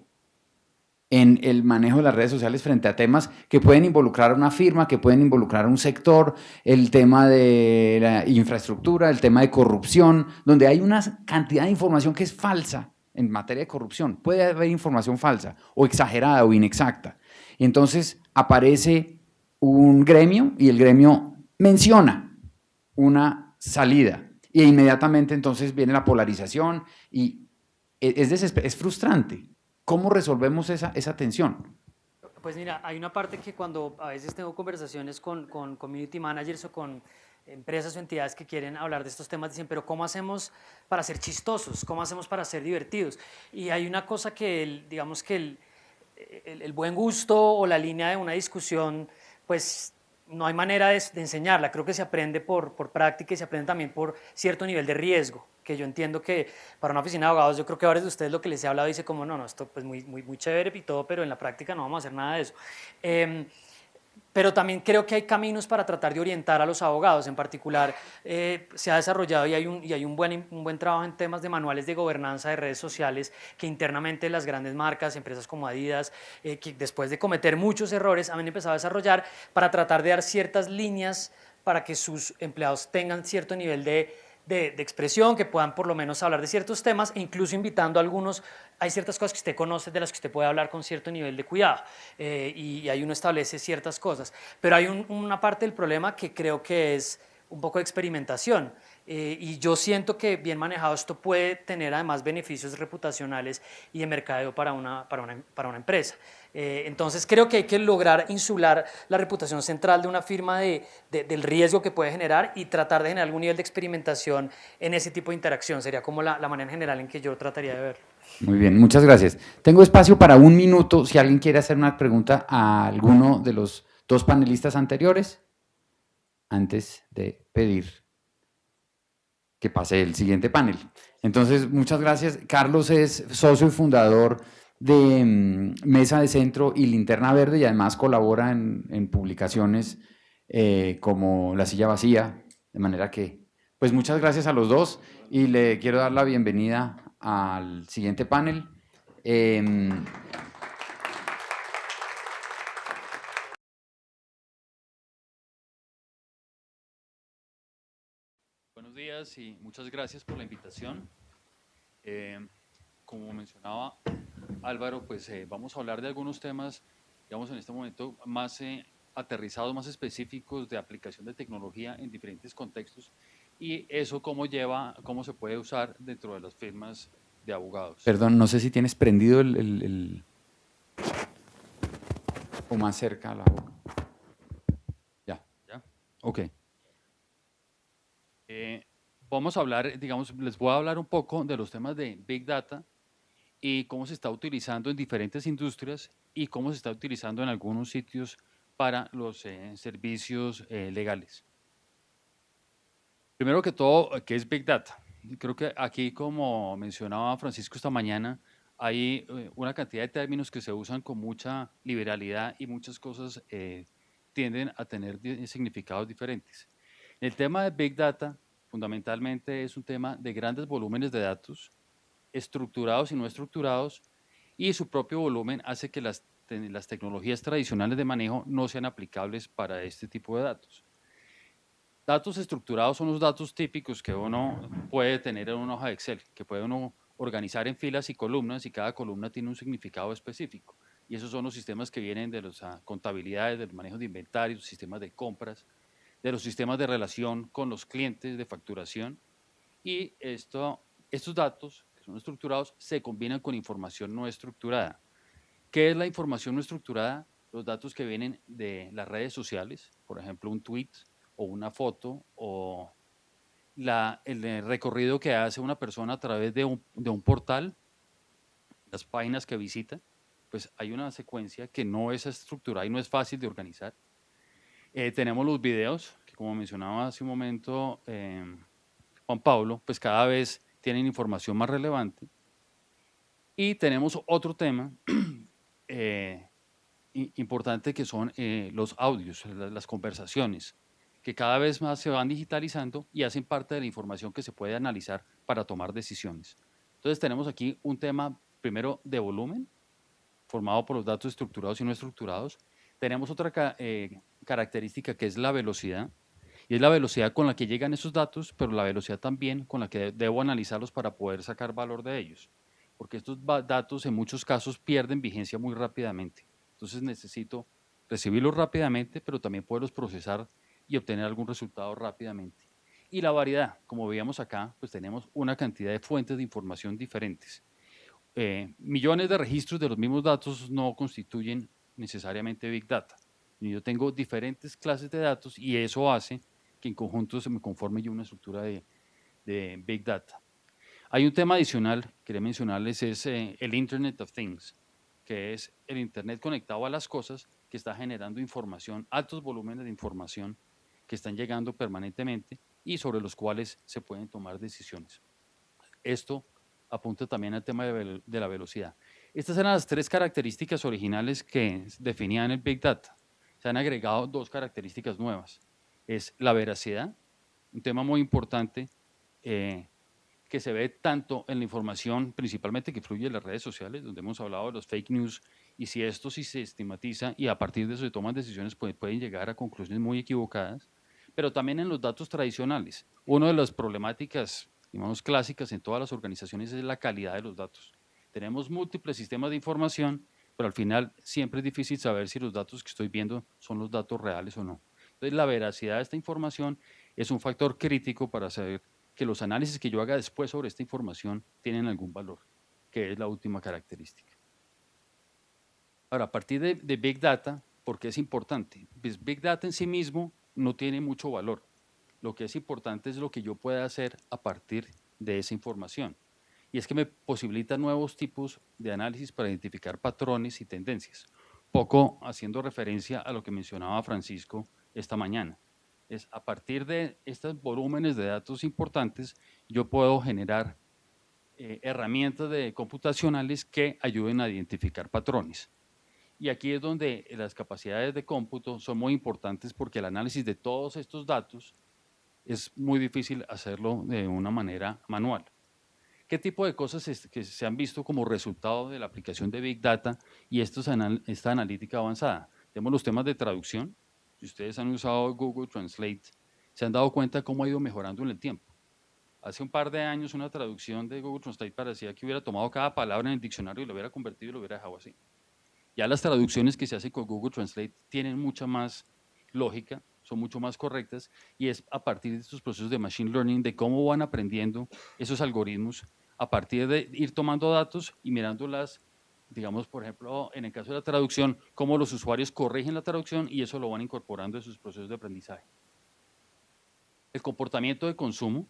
en el manejo de las redes sociales frente a temas que pueden involucrar a una firma, que pueden involucrar a un sector, el tema de la infraestructura, el tema de corrupción, donde hay una cantidad de información que es falsa en materia de corrupción? Puede haber información falsa o exagerada o inexacta. Y entonces aparece un gremio y el gremio menciona una salida y inmediatamente entonces viene la polarización y es frustrante. ¿Cómo resolvemos esa tensión? Pues mira, hay una parte que cuando a veces tengo conversaciones con community managers o con empresas o entidades que quieren hablar de estos temas, dicen, pero ¿cómo hacemos para ser chistosos? ¿Cómo hacemos para ser divertidos? Y hay una cosa que, digamos que el buen gusto o la línea de una discusión, pues no hay manera de enseñarla. Creo que se aprende por práctica y se aprende también por cierto nivel de riesgo, que yo entiendo que para una oficina de abogados, yo creo que ahora de ustedes lo que les he hablado dice como, no, esto pues muy chévere y todo, pero en la práctica no vamos a hacer nada de eso. Pero también creo que hay caminos para tratar de orientar a los abogados. En particular, se ha desarrollado y hay un buen trabajo en temas de manuales de gobernanza de redes sociales que internamente las grandes marcas, empresas como Adidas, que después de cometer muchos errores han empezado a desarrollar para tratar de dar ciertas líneas para que sus empleados tengan cierto nivel de expresión, que puedan por lo menos hablar de ciertos temas e incluso invitando a algunos. Hay ciertas cosas que usted conoce de las que usted puede hablar con cierto nivel de cuidado y ahí uno establece ciertas cosas. Pero hay una parte del problema que creo que es un poco de experimentación. y yo siento que bien manejado esto puede tener además beneficios reputacionales y de mercadeo para una empresa. Entonces creo que hay que lograr insular la reputación central de una firma del riesgo que puede generar y tratar de generar algún nivel de experimentación en ese tipo de interacción. Sería como la manera general en que yo trataría de verlo. Muy bien, muchas gracias. Tengo espacio para 1 minuto si alguien quiere hacer una pregunta a alguno de los 2 panelistas anteriores, antes de pedir que pase el siguiente panel. Entonces, muchas gracias. Carlos es socio y fundador de Mesa de Centro y Linterna Verde y además colabora en publicaciones como La Silla Vacía, de manera que, pues muchas gracias a los dos y le quiero dar la bienvenida al siguiente panel. Buenos días y muchas gracias por la invitación. Como mencionaba Álvaro, pues vamos a hablar de algunos temas, digamos en este momento, más aterrizados, más específicos de aplicación de tecnología en diferentes contextos y eso cómo se puede usar dentro de las firmas de abogados. Perdón, no sé si tienes prendido o más cerca a la boca. Ya. ¿Ya? Ok. Vamos a hablar, digamos, les voy a hablar un poco de los temas de Big Data y cómo se está utilizando en diferentes industrias y cómo se está utilizando en algunos sitios para los servicios legales. Primero que todo, ¿qué es Big Data? Creo que aquí, como mencionaba Francisco esta mañana, hay una cantidad de términos que se usan con mucha liberalidad y muchas cosas tienden a tener significados diferentes. El tema de Big Data fundamentalmente es un tema de grandes volúmenes de datos, estructurados y no estructurados, y su propio volumen hace que las tecnologías tradicionales de manejo no sean aplicables para este tipo de datos. Datos estructurados son los datos típicos que uno puede tener en una hoja de Excel, que puede uno organizar en filas y columnas y cada columna tiene un significado específico. Y esos son los sistemas que vienen de las contabilidades, del manejo de inventarios, sistemas de compras, de los sistemas de relación con los clientes de facturación y estos datos que son estructurados se combinan con información no estructurada. ¿Qué es la información no estructurada? Los datos que vienen de las redes sociales, por ejemplo un tweet o una foto o el recorrido que hace una persona a través de un portal, las páginas que visita, pues hay una secuencia que no es estructurada y no es fácil de organizar. Tenemos los videos, que como mencionaba hace un momento Juan Pablo, pues cada vez tienen información más relevante. Y tenemos otro tema importante que son los audios, las conversaciones, que cada vez más se van digitalizando y hacen parte de la información que se puede analizar para tomar decisiones. Entonces tenemos aquí un tema primero de volumen, formado por los datos estructurados y no estructurados. Tenemos otra característica que es la velocidad, y es la velocidad con la que llegan esos datos, pero la velocidad también con la que debo analizarlos para poder sacar valor de ellos, porque estos datos en muchos casos pierden vigencia muy rápidamente. Entonces necesito recibirlos rápidamente, pero también poderlos procesar y obtener algún resultado rápidamente. Y la variedad, como veíamos acá, pues tenemos una cantidad de fuentes de información diferentes. Millones de registros de los mismos datos no constituyen necesariamente Big Data. Yo tengo diferentes clases de datos y eso hace que en conjunto se me conforme yo una estructura de Big Data. Hay un tema adicional que quería mencionarles, es el Internet of Things, que es el Internet conectado a las cosas que está generando información, altos volúmenes de información que están llegando permanentemente y sobre los cuales se pueden tomar decisiones. Esto apunta también al tema de la velocidad. Estas eran las 3 características originales que definían el Big Data. Se han agregado 2 características nuevas. Es la veracidad, un tema muy importante que se ve tanto en la información, principalmente que fluye en las redes sociales, donde hemos hablado de los fake news, y si esto sí se estigmatiza y a partir de eso se toman decisiones, pues pueden llegar a conclusiones muy equivocadas, pero también en los datos tradicionales. Una de las problemáticas, digamos, clásicas en todas las organizaciones es la calidad de los datos. Tenemos múltiples sistemas de información, pero al final siempre es difícil saber si los datos que estoy viendo son los datos reales o no. Entonces, la veracidad de esta información es un factor crítico para saber que los análisis que yo haga después sobre esta información tienen algún valor, que es la última característica. Ahora, a partir de Big Data, ¿por qué es importante? Pues Big Data en sí mismo no tiene mucho valor. Lo que es importante es lo que yo pueda hacer a partir de esa información. Y es que me posibilita nuevos tipos de análisis para identificar patrones y tendencias. Poco haciendo referencia a lo que mencionaba Francisco esta mañana. Es a partir de estos volúmenes de datos importantes, yo puedo generar herramientas computacionales que ayuden a identificar patrones. Y aquí es donde las capacidades de cómputo son muy importantes porque el análisis de todos estos datos es muy difícil hacerlo de una manera manual. ¿Qué tipo de cosas que se han visto como resultado de la aplicación de Big Data y esta analítica avanzada? Tenemos los temas de traducción. Si ustedes han usado Google Translate, se han dado cuenta cómo ha ido mejorando en el tiempo. Hace un par de años una traducción de Google Translate parecía que hubiera tomado cada palabra en el diccionario y lo hubiera convertido y lo hubiera dejado así. Ya las traducciones que se hacen con Google Translate tienen mucha más lógica, son mucho más correctas y es a partir de estos procesos de Machine Learning, de cómo van aprendiendo esos algoritmos a partir de ir tomando datos y mirándolas, digamos, por ejemplo, en el caso de la traducción, cómo los usuarios corrigen la traducción y eso lo van incorporando en sus procesos de aprendizaje. El comportamiento de consumo,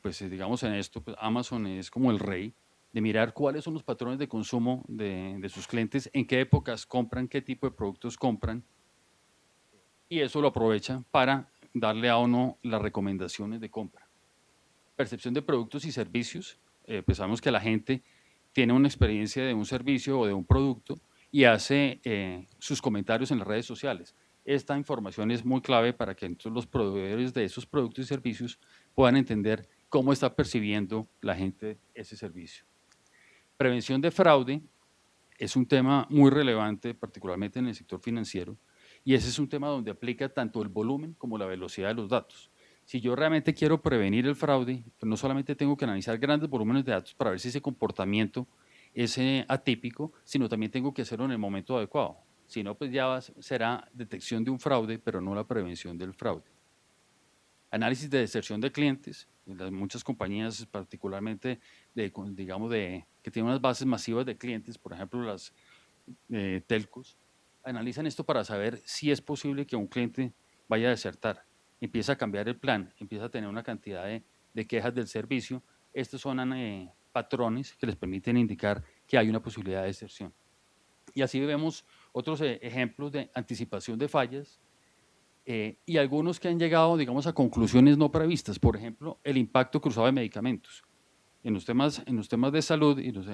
pues digamos en esto, pues Amazon es como el rey de mirar cuáles son los patrones de consumo de sus clientes, en qué épocas compran, qué tipo de productos compran, y eso lo aprovecha para darle a uno las recomendaciones de compra. Percepción de productos y servicios, pues sabemos que la gente tiene una experiencia de un servicio o de un producto y hace sus comentarios en las redes sociales. Esta información es muy clave para que entonces los proveedores de esos productos y servicios puedan entender cómo está percibiendo la gente ese servicio. Prevención de fraude es un tema muy relevante, particularmente en el sector financiero, y ese es un tema donde aplica tanto el volumen como la velocidad de los datos. Si yo realmente quiero prevenir el fraude, pues no solamente tengo que analizar grandes volúmenes de datos para ver si ese comportamiento es atípico, sino también tengo que hacerlo en el momento adecuado. Si no, pues ya será detección de un fraude, pero no la prevención del fraude. Análisis de deserción de clientes. Muchas compañías, particularmente digamos que tienen unas bases masivas de clientes, por ejemplo las telcos, analizan esto para saber si es posible que un cliente vaya a desertar. Empieza a cambiar el plan, empieza a tener una cantidad de quejas del servicio. Estos son patrones que les permiten indicar que hay una posibilidad de deserción. Y así vemos otros ejemplos de anticipación de fallas y algunos que han llegado, digamos, a conclusiones no previstas. Por ejemplo, el impacto cruzado de medicamentos. En los temas de salud y los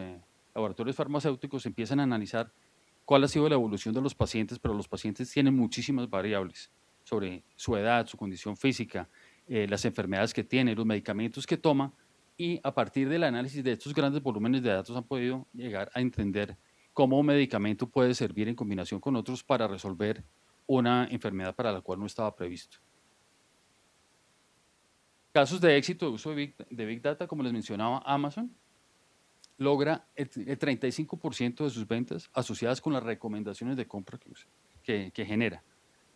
laboratorios farmacéuticos empiezan a analizar cuál ha sido la evolución de los pacientes, pero los pacientes tienen muchísimas variables sobre su edad, su condición física, las enfermedades que tiene, los medicamentos que toma, y a partir del análisis de estos grandes volúmenes de datos han podido llegar a entender cómo un medicamento puede servir en combinación con otros para resolver una enfermedad para la cual no estaba previsto. Casos de éxito de uso de Big Data, como les mencionaba, Amazon logra el 35% de sus ventas asociadas con las recomendaciones de compra que genera.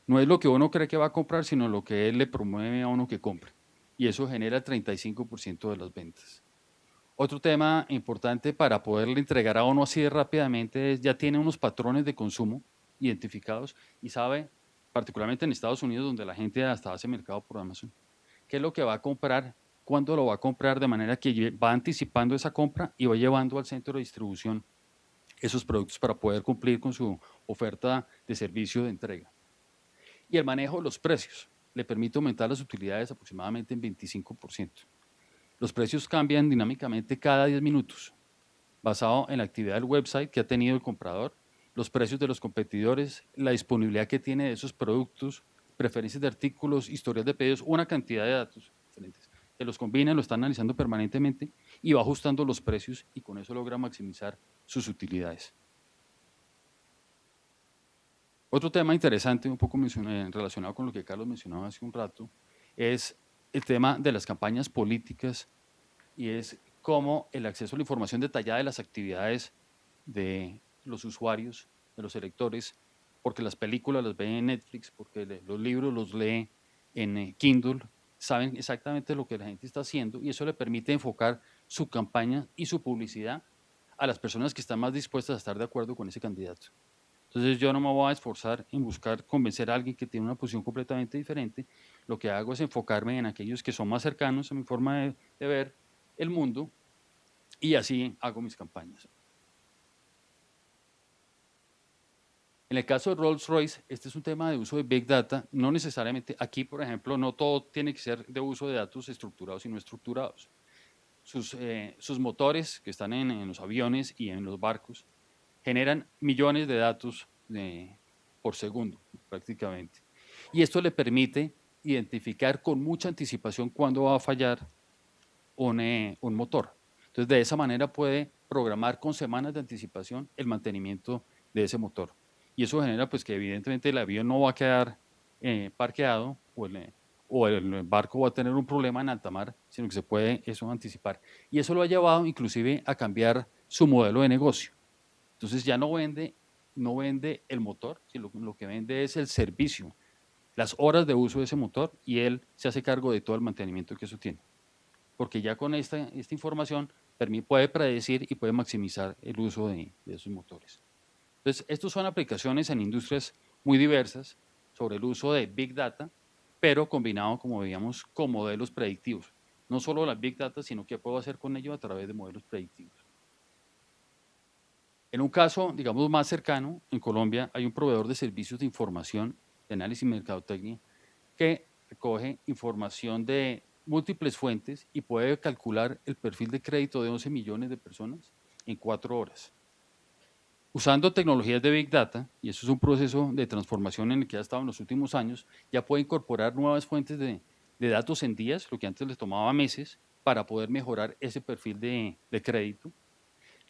No es lo que uno cree que va a comprar, sino lo que él le promueve a uno que compre. Y eso genera el 35% de las ventas. Otro tema importante para poderle entregar a uno así de rápidamente es ya tiene unos patrones de consumo identificados y sabe, particularmente en Estados Unidos, donde la gente hasta hace mercado por Amazon, qué es lo que va a comprar, cuándo lo va a comprar, de manera que va anticipando esa compra y va llevando al centro de distribución esos productos para poder cumplir con su oferta de servicio de entrega. Y el manejo de los precios le permite aumentar las utilidades aproximadamente en 25%. Los precios cambian dinámicamente cada 10 minutos, basado en la actividad del website que ha tenido el comprador, los precios de los competidores, la disponibilidad que tiene de esos productos, preferencias de artículos, historias de pedidos, una cantidad de datos diferentes. Se los combina, lo está analizando permanentemente y va ajustando los precios y con eso logra maximizar sus utilidades. Otro tema interesante, un poco relacionado con lo que Carlos mencionaba hace un rato, es el tema de las campañas políticas y es cómo el acceso a la información detallada de las actividades de los usuarios, de los electores, porque las películas las ve en Netflix, porque los libros los lee en Kindle, saben exactamente lo que la gente está haciendo y eso le permite enfocar su campaña y su publicidad a las personas que están más dispuestas a estar de acuerdo con ese candidato. Entonces yo no me voy a esforzar en buscar convencer a alguien que tiene una posición completamente diferente. Lo que hago es enfocarme en aquellos que son más cercanos a mi forma de ver el mundo y así hago mis campañas. En el caso de Rolls-Royce, este es un tema de uso de Big Data. No necesariamente, aquí por ejemplo, no todo tiene que ser de uso de datos estructurados y no estructurados. Sus motores que están en los aviones y en los barcos generan millones de datos por segundo prácticamente. Y esto le permite identificar con mucha anticipación cuándo va a fallar un motor. Entonces, de esa manera puede programar con semanas de anticipación el mantenimiento de ese motor. Y eso genera pues que evidentemente el avión no va a quedar parqueado o el barco va a tener un problema en alta mar, sino que se puede eso anticipar. Y eso lo ha llevado inclusive a cambiar su modelo de negocio. Entonces ya no vende el motor, sino lo que vende es el servicio, las horas de uso de ese motor y él se hace cargo de todo el mantenimiento que eso tiene. Porque ya con esta información puede predecir y puede maximizar el uso de esos motores. Entonces, estos son aplicaciones en industrias muy diversas sobre el uso de Big Data, pero combinado, como veíamos, con modelos predictivos. No solo la Big Data, sino qué puedo hacer con ello a través de modelos predictivos. En un caso, digamos, más cercano, en Colombia hay un proveedor de servicios de información, de análisis y mercadotecnia, que recoge información de múltiples fuentes y puede calcular el perfil de crédito de 11 millones de personas en 4 horas. Usando tecnologías de Big Data, y eso es un proceso de transformación en el que ha estado en los últimos años, ya puede incorporar nuevas fuentes de datos en días, lo que antes les tomaba meses, para poder mejorar ese perfil de crédito.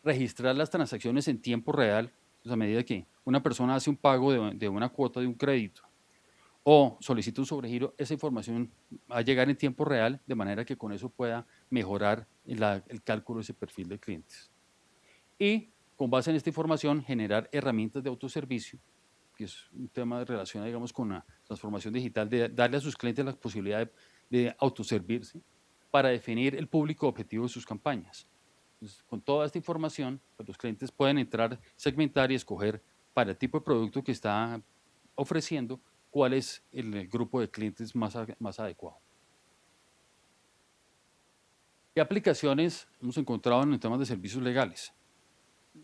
Registrar las transacciones en tiempo real, pues a medida que una persona hace un pago de una cuota de un crédito o solicita un sobregiro, esa información va a llegar en tiempo real, de manera que con eso pueda mejorar el cálculo de ese perfil de clientes. Y con base en esta información, generar herramientas de autoservicio, que es un tema de relación, digamos, con la transformación digital, de darle a sus clientes la posibilidad de autoservirse para definir el público objetivo de sus campañas. Entonces, con toda esta información, pues los clientes pueden entrar, segmentar y escoger para el tipo de producto que está ofreciendo cuál es el grupo de clientes más adecuado. ¿Qué aplicaciones hemos encontrado en el tema de servicios legales?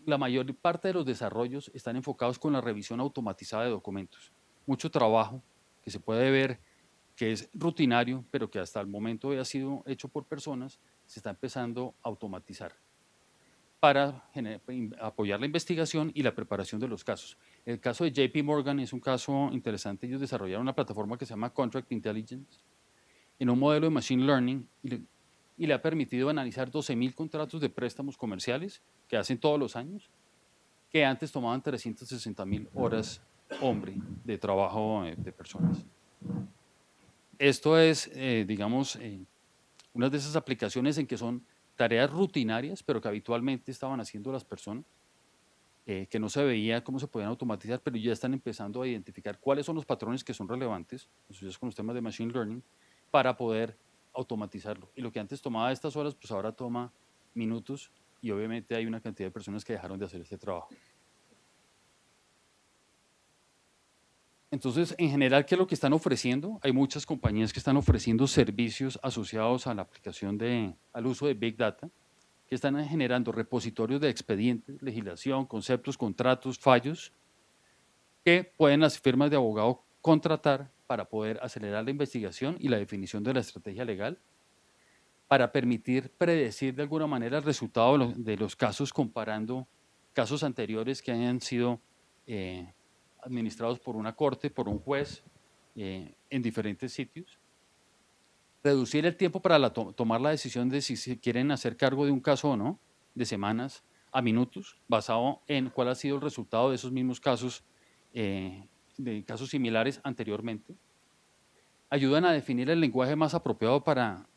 La mayor parte de los desarrollos están enfocados con la revisión automatizada de documentos. Mucho trabajo que se puede ver que es rutinario, pero que hasta el momento ha sido hecho por personas, se está empezando a automatizar para apoyar la investigación y la preparación de los casos. El caso de JP Morgan es un caso interesante. Ellos desarrollaron una plataforma que se llama Contract Intelligence en un modelo de Machine Learning y le ha permitido analizar 12.000 contratos de préstamos comerciales que hacen todos los años, que antes tomaban 360.000 horas hombre de trabajo de personas. Esto es, digamos, una de esas aplicaciones en que son tareas rutinarias, pero que habitualmente estaban haciendo las personas, que no se veía cómo se podían automatizar, pero ya están empezando a identificar cuáles son los patrones que son relevantes, asociados con los temas de Machine Learning, para poder automatizarlo. Y lo que antes tomaba estas horas, pues ahora toma minutos y obviamente hay una cantidad de personas que dejaron de hacer este trabajo. Entonces, en general, ¿qué es lo que están ofreciendo? Hay muchas compañías que están ofreciendo servicios asociados a la aplicación al uso de Big Data, que están generando repositorios de expedientes, legislación, conceptos, contratos, fallos, que pueden las firmas de abogado contratar para poder acelerar la investigación y la definición de la estrategia legal, para permitir predecir de alguna manera el resultado de los casos comparando casos anteriores que hayan sido administrados por una corte, por un juez, en diferentes sitios. Reducir el tiempo para tomar la decisión de si se quieren hacer cargo de un caso o no, de semanas a minutos, basado en cuál ha sido el resultado de esos mismos casos, de casos similares anteriormente. Ayudan a definir el lenguaje más apropiado para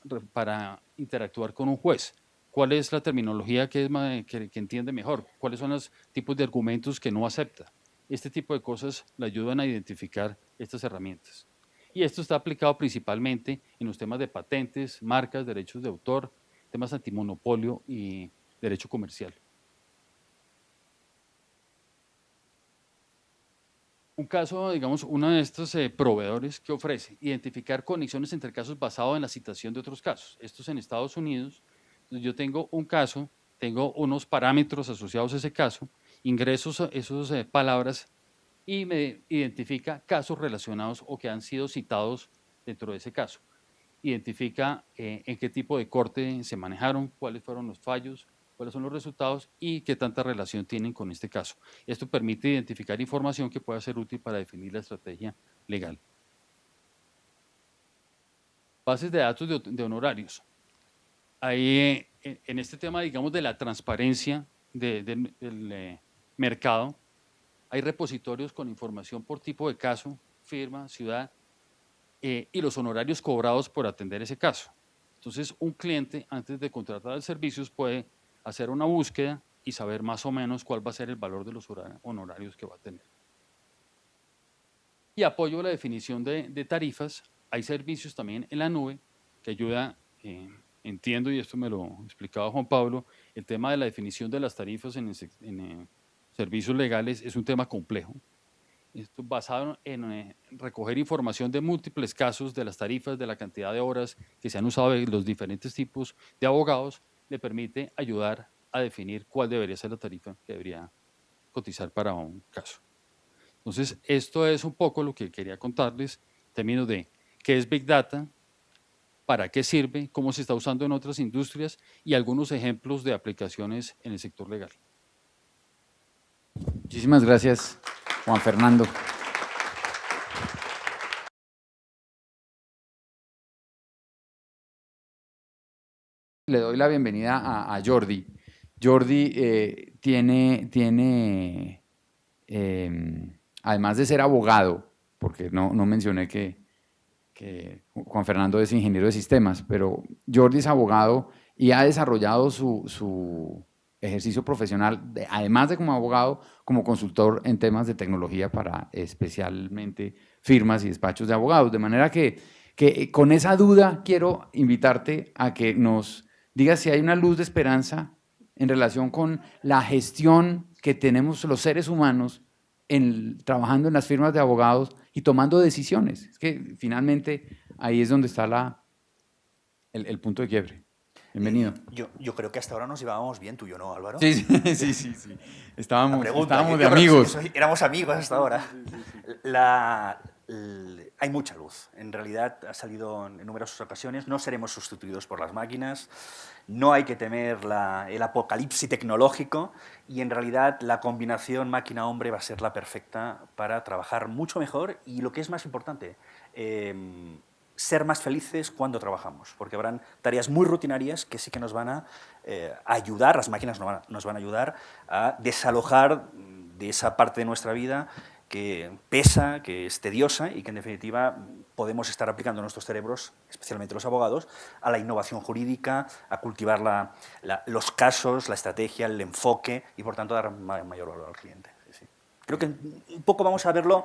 interactuar con un juez. ¿Cuál es la terminología que entiende mejor? ¿Cuáles son los tipos de argumentos que no acepta? Este tipo de cosas le ayudan a identificar estas herramientas. Y esto está aplicado principalmente en los temas de patentes, marcas, derechos de autor, temas antimonopolio y derecho comercial. Un caso, digamos, uno de estos proveedores que ofrece identificar conexiones entre casos basado en la citación de otros casos. Esto es en Estados Unidos. Entonces, yo tengo un caso, tengo unos parámetros asociados a ese caso, ingreso esas palabras y me identifica casos relacionados o que han sido citados dentro de ese caso. Identifica en qué tipo de corte se manejaron, cuáles fueron los fallos, cuáles son los resultados y qué tanta relación tienen con este caso. Esto permite identificar información que pueda ser útil para definir la estrategia legal. Bases de datos de honorarios. Ahí, en este tema, digamos, de la transparencia del mercado, hay repositorios con información por tipo de caso, firma, ciudad, y los honorarios cobrados por atender ese caso. Entonces, un cliente, antes de contratar el servicios, puede hacer una búsqueda y saber más o menos cuál va a ser el valor de los honorarios que va a tener. Y apoyo a la definición de tarifas. Hay servicios también en la nube que ayuda, entiendo, y esto me lo explicaba Juan Pablo, el tema de la definición de las tarifas en servicios legales es un tema complejo. Esto basado en recoger información de múltiples casos, de las tarifas, de la cantidad de horas que se han usado de los diferentes tipos de abogados, le permite ayudar a definir cuál debería ser la tarifa que debería cotizar para un caso. Entonces, esto es un poco lo que quería contarles en términos de qué es Big Data, para qué sirve, cómo se está usando en otras industrias y algunos ejemplos de aplicaciones en el sector legal. Muchísimas gracias, Juan Fernando. Le doy la bienvenida a Jordi. Jordi tiene además de ser abogado, porque no mencioné que Juan Fernando es ingeniero de sistemas, pero Jordi es abogado y ha desarrollado su ejercicio profesional, además de como abogado, como consultor en temas de tecnología para especialmente firmas y despachos de abogados. De manera que con esa duda quiero invitarte a que nos digas si hay una luz de esperanza en relación con la gestión que tenemos los seres humanos trabajando en las firmas de abogados y tomando decisiones. Es que finalmente ahí es donde está el punto de quiebre. Bienvenido. Yo creo que hasta ahora nos llevábamos bien, tú y yo, ¿no, Álvaro? Sí. Estábamos de yo amigos. Éramos amigos hasta ahora. Hay mucha luz. En realidad ha salido en numerosas ocasiones. No seremos sustituidos por las máquinas. No hay que temer el apocalipsis tecnológico. Y en realidad la combinación máquina-hombre va a ser la perfecta para trabajar mucho mejor y, lo que es más importante, ser más felices cuando trabajamos, porque habrán tareas muy rutinarias que sí que nos van a ayudar, las máquinas nos van a ayudar a desalojar de esa parte de nuestra vida que pesa, que es tediosa y que en definitiva podemos estar aplicando nuestros cerebros, especialmente los abogados, a la innovación jurídica, a cultivar los casos, la estrategia, el enfoque y por tanto dar mayor valor al cliente. Sí. Creo que un poco vamos a verlo.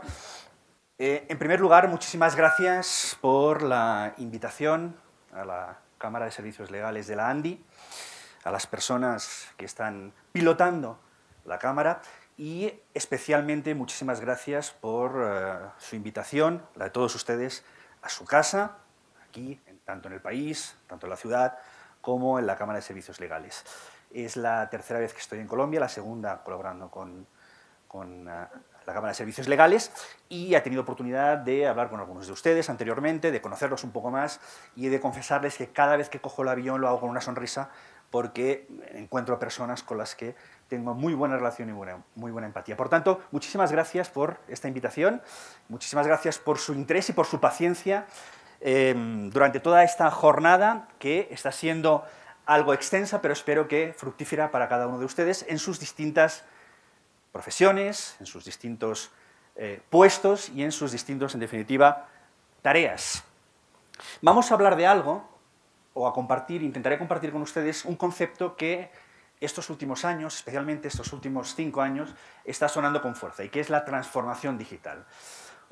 En primer lugar, muchísimas gracias por la invitación a la Cámara de Servicios Legales de la ANDI, a las personas que están pilotando la Cámara y especialmente muchísimas gracias por su invitación, la de todos ustedes, a su casa, aquí, tanto en el país, tanto en la ciudad, como en la Cámara de Servicios Legales. Es la tercera vez que estoy en Colombia, la segunda colaborando con la Cámara de Servicios Legales, y he tenido oportunidad de hablar con algunos de ustedes anteriormente, de conocerlos un poco más y de confesarles que cada vez que cojo el avión lo hago con una sonrisa porque encuentro a personas con las que tengo muy buena relación y muy buena empatía. Por tanto, muchísimas gracias por esta invitación, muchísimas gracias por su interés y por su paciencia durante toda esta jornada, que está siendo algo extensa, pero espero que fructífera para cada uno de ustedes en sus distintas profesiones, en sus distintos puestos y en sus distintos, en definitiva, tareas. Vamos a hablar de algo, o a compartir, intentaré compartir con ustedes un concepto que estos últimos años, especialmente estos últimos 5 años, está sonando con fuerza, y que es la transformación digital.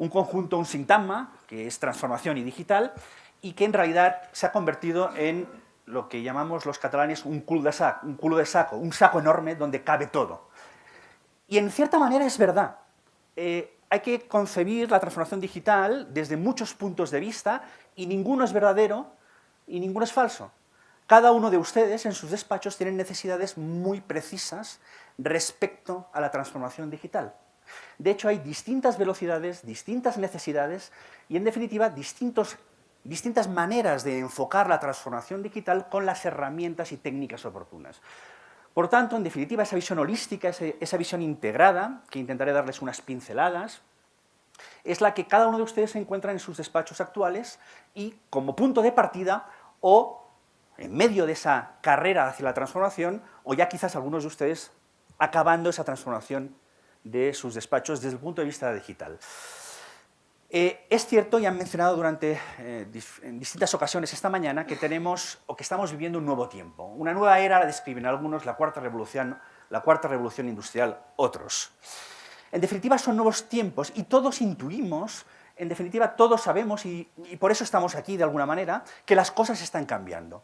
un conjunto, un sintagma, que es transformación y digital, y que en realidad se ha convertido en lo que llamamos los catalanes un cul de saco, un saco enorme donde cabe todo. Y en cierta manera es verdad. Hay que concebir la transformación digital desde muchos puntos de vista y ninguno es verdadero y ninguno es falso. Cada uno de ustedes en sus despachos tienen necesidades muy precisas respecto a la transformación digital. De hecho, hay distintas velocidades, distintas necesidades y, en definitiva, distintas maneras de enfocar la transformación digital con las herramientas y técnicas oportunas. Por tanto, en definitiva, esa visión holística, esa visión integrada, que intentaré darles unas pinceladas, es la que cada uno de ustedes se encuentra en sus despachos actuales y, como punto de partida, o en medio de esa carrera hacia la transformación, o ya quizás algunos de ustedes acabando esa transformación de sus despachos desde el punto de vista digital. Es cierto, y han mencionado en distintas ocasiones esta mañana, que tenemos o que estamos viviendo un nuevo tiempo. Una nueva era la describen algunos, la cuarta revolución industrial, otros. En definitiva, son nuevos tiempos y todos intuimos, en definitiva, todos sabemos, y por eso estamos aquí de alguna manera, que las cosas están cambiando.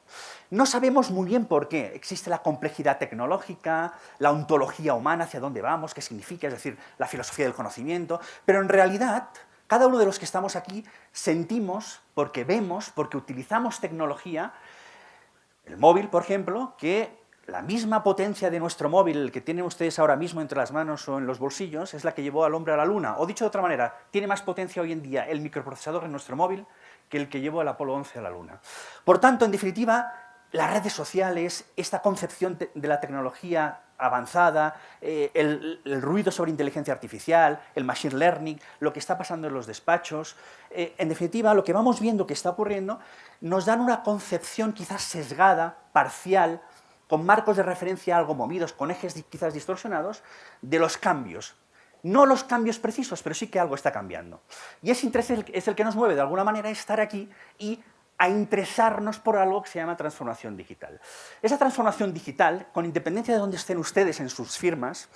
No sabemos muy bien por qué. Existe la complejidad tecnológica, la ontología humana, hacia dónde vamos, qué significa, es decir, la filosofía del conocimiento, pero en realidad cada uno de los que estamos aquí sentimos, porque vemos, porque utilizamos tecnología, el móvil, por ejemplo, que la misma potencia de nuestro móvil, el que tienen ustedes ahora mismo entre las manos o en los bolsillos, es la que llevó al hombre a la Luna. O dicho de otra manera, tiene más potencia hoy en día el microprocesador en nuestro móvil que el que llevó al Apolo 11 a la Luna. Por tanto, en definitiva, las redes sociales, esta concepción de la tecnología avanzada, el ruido sobre inteligencia artificial, el machine learning, lo que está pasando en los despachos, en definitiva, lo que vamos viendo que está ocurriendo, nos dan una concepción quizás sesgada, parcial, con marcos de referencia algo movidos, con ejes quizás distorsionados, de los cambios. No los cambios precisos, pero sí que algo está cambiando. Y ese interés es el que nos mueve, de alguna manera, a estar aquí y a interesarnos por algo que se llama transformación digital. Esa transformación digital, con independencia de dónde estén ustedes en sus firmas,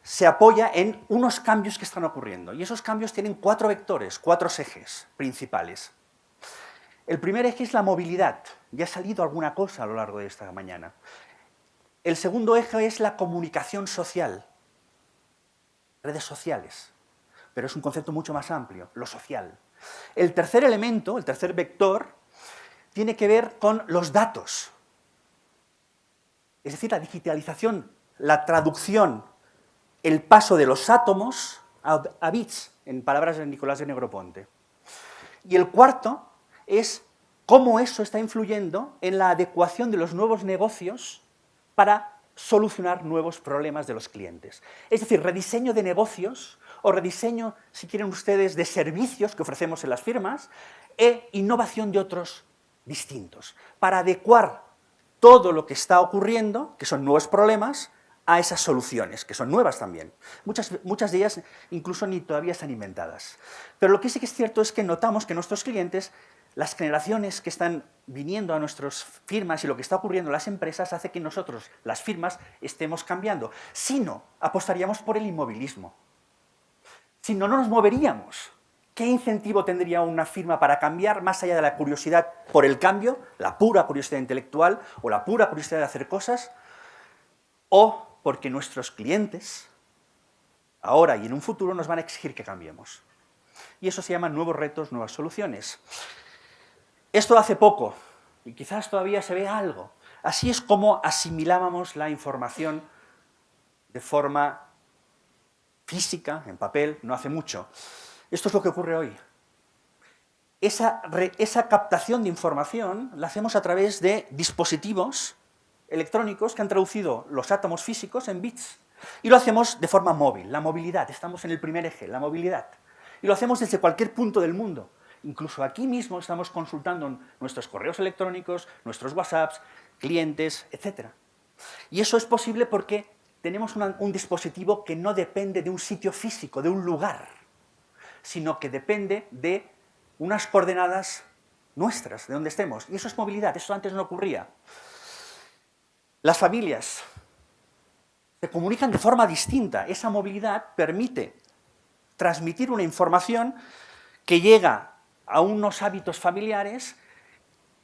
se apoya en unos cambios que están ocurriendo. Y esos cambios tienen 4 vectores, 4 ejes principales. El primer eje es la movilidad. Ya ha salido alguna cosa a lo largo de esta mañana. El segundo eje es la comunicación social, redes sociales, pero es un concepto mucho más amplio, lo social. El tercer elemento, el tercer vector, tiene que ver con los datos, es decir, la digitalización, la traducción, el paso de los átomos a bits, en palabras de Nicolás de Negroponte. Y el cuarto es cómo eso está influyendo en la adecuación de los nuevos negocios para solucionar nuevos problemas de los clientes. Es decir, rediseño de negocios o rediseño, si quieren ustedes, de servicios que ofrecemos en las firmas e innovación de otros distintos, para adecuar todo lo que está ocurriendo, que son nuevos problemas, a esas soluciones, que son nuevas también. Muchas de ellas incluso ni todavía están inventadas. Pero lo que sí que es cierto es que notamos que nuestros clientes, las generaciones que están viniendo a nuestras firmas y lo que está ocurriendo en las empresas hace que nosotros, las firmas, estemos cambiando. Si no, apostaríamos por el inmovilismo. Si no, no nos moveríamos. ¿Qué incentivo tendría una firma para cambiar más allá de la curiosidad por el cambio, la pura curiosidad intelectual o la pura curiosidad de hacer cosas? O porque nuestros clientes, ahora y en un futuro, nos van a exigir que cambiemos. Y eso se llama nuevos retos, nuevas soluciones. Esto hace poco, y quizás todavía se ve algo. Así es como asimilábamos la información de forma física, en papel, no hace mucho. Esto es lo que ocurre hoy. Esa captación de información la hacemos a través de dispositivos electrónicos que han traducido los átomos físicos en bits. Y lo hacemos de forma móvil, la movilidad. Estamos en el primer eje, la movilidad. Y lo hacemos desde cualquier punto del mundo. Incluso aquí mismo estamos consultando nuestros correos electrónicos, nuestros WhatsApps, clientes, etc. Y eso es posible porque tenemos un dispositivo que no depende de un sitio físico, de un lugar, sino que depende de unas coordenadas nuestras, de donde estemos. Y eso es movilidad, eso antes no ocurría. Las familias se comunican de forma distinta. Esa movilidad permite transmitir una información que llega a unos hábitos familiares,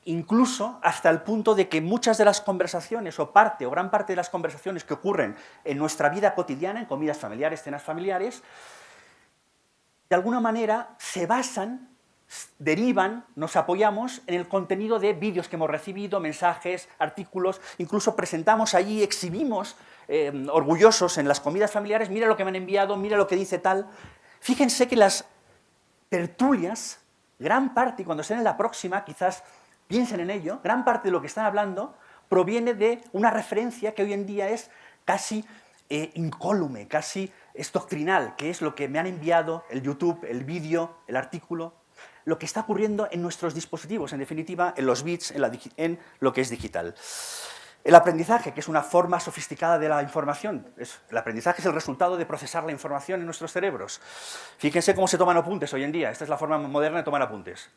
incluso hasta el punto de que muchas de las conversaciones, o parte o gran parte de las conversaciones que ocurren en nuestra vida cotidiana, en comidas familiares, cenas familiares, de alguna manera se basan, derivan, nos apoyamos en el contenido de vídeos que hemos recibido, mensajes, artículos, incluso presentamos allí, exhibimos orgullosos en las comidas familiares, mira lo que me han enviado, mira lo que dice tal. Fíjense que las tertulias, gran parte, y cuando estén en la próxima, quizás piensen en ello, gran parte de lo que están hablando proviene de una referencia que hoy en día es casi incólume, casi es doctrinal, que es lo que me han enviado, el YouTube, el vídeo, el artículo, lo que está ocurriendo en nuestros dispositivos, en definitiva, en los bits, en lo que es digital. El aprendizaje, que es una forma sofisticada de la información, el aprendizaje es el resultado de procesar la información en nuestros cerebros. Fíjense cómo se toman apuntes hoy en día, esta es la forma moderna de tomar apuntes.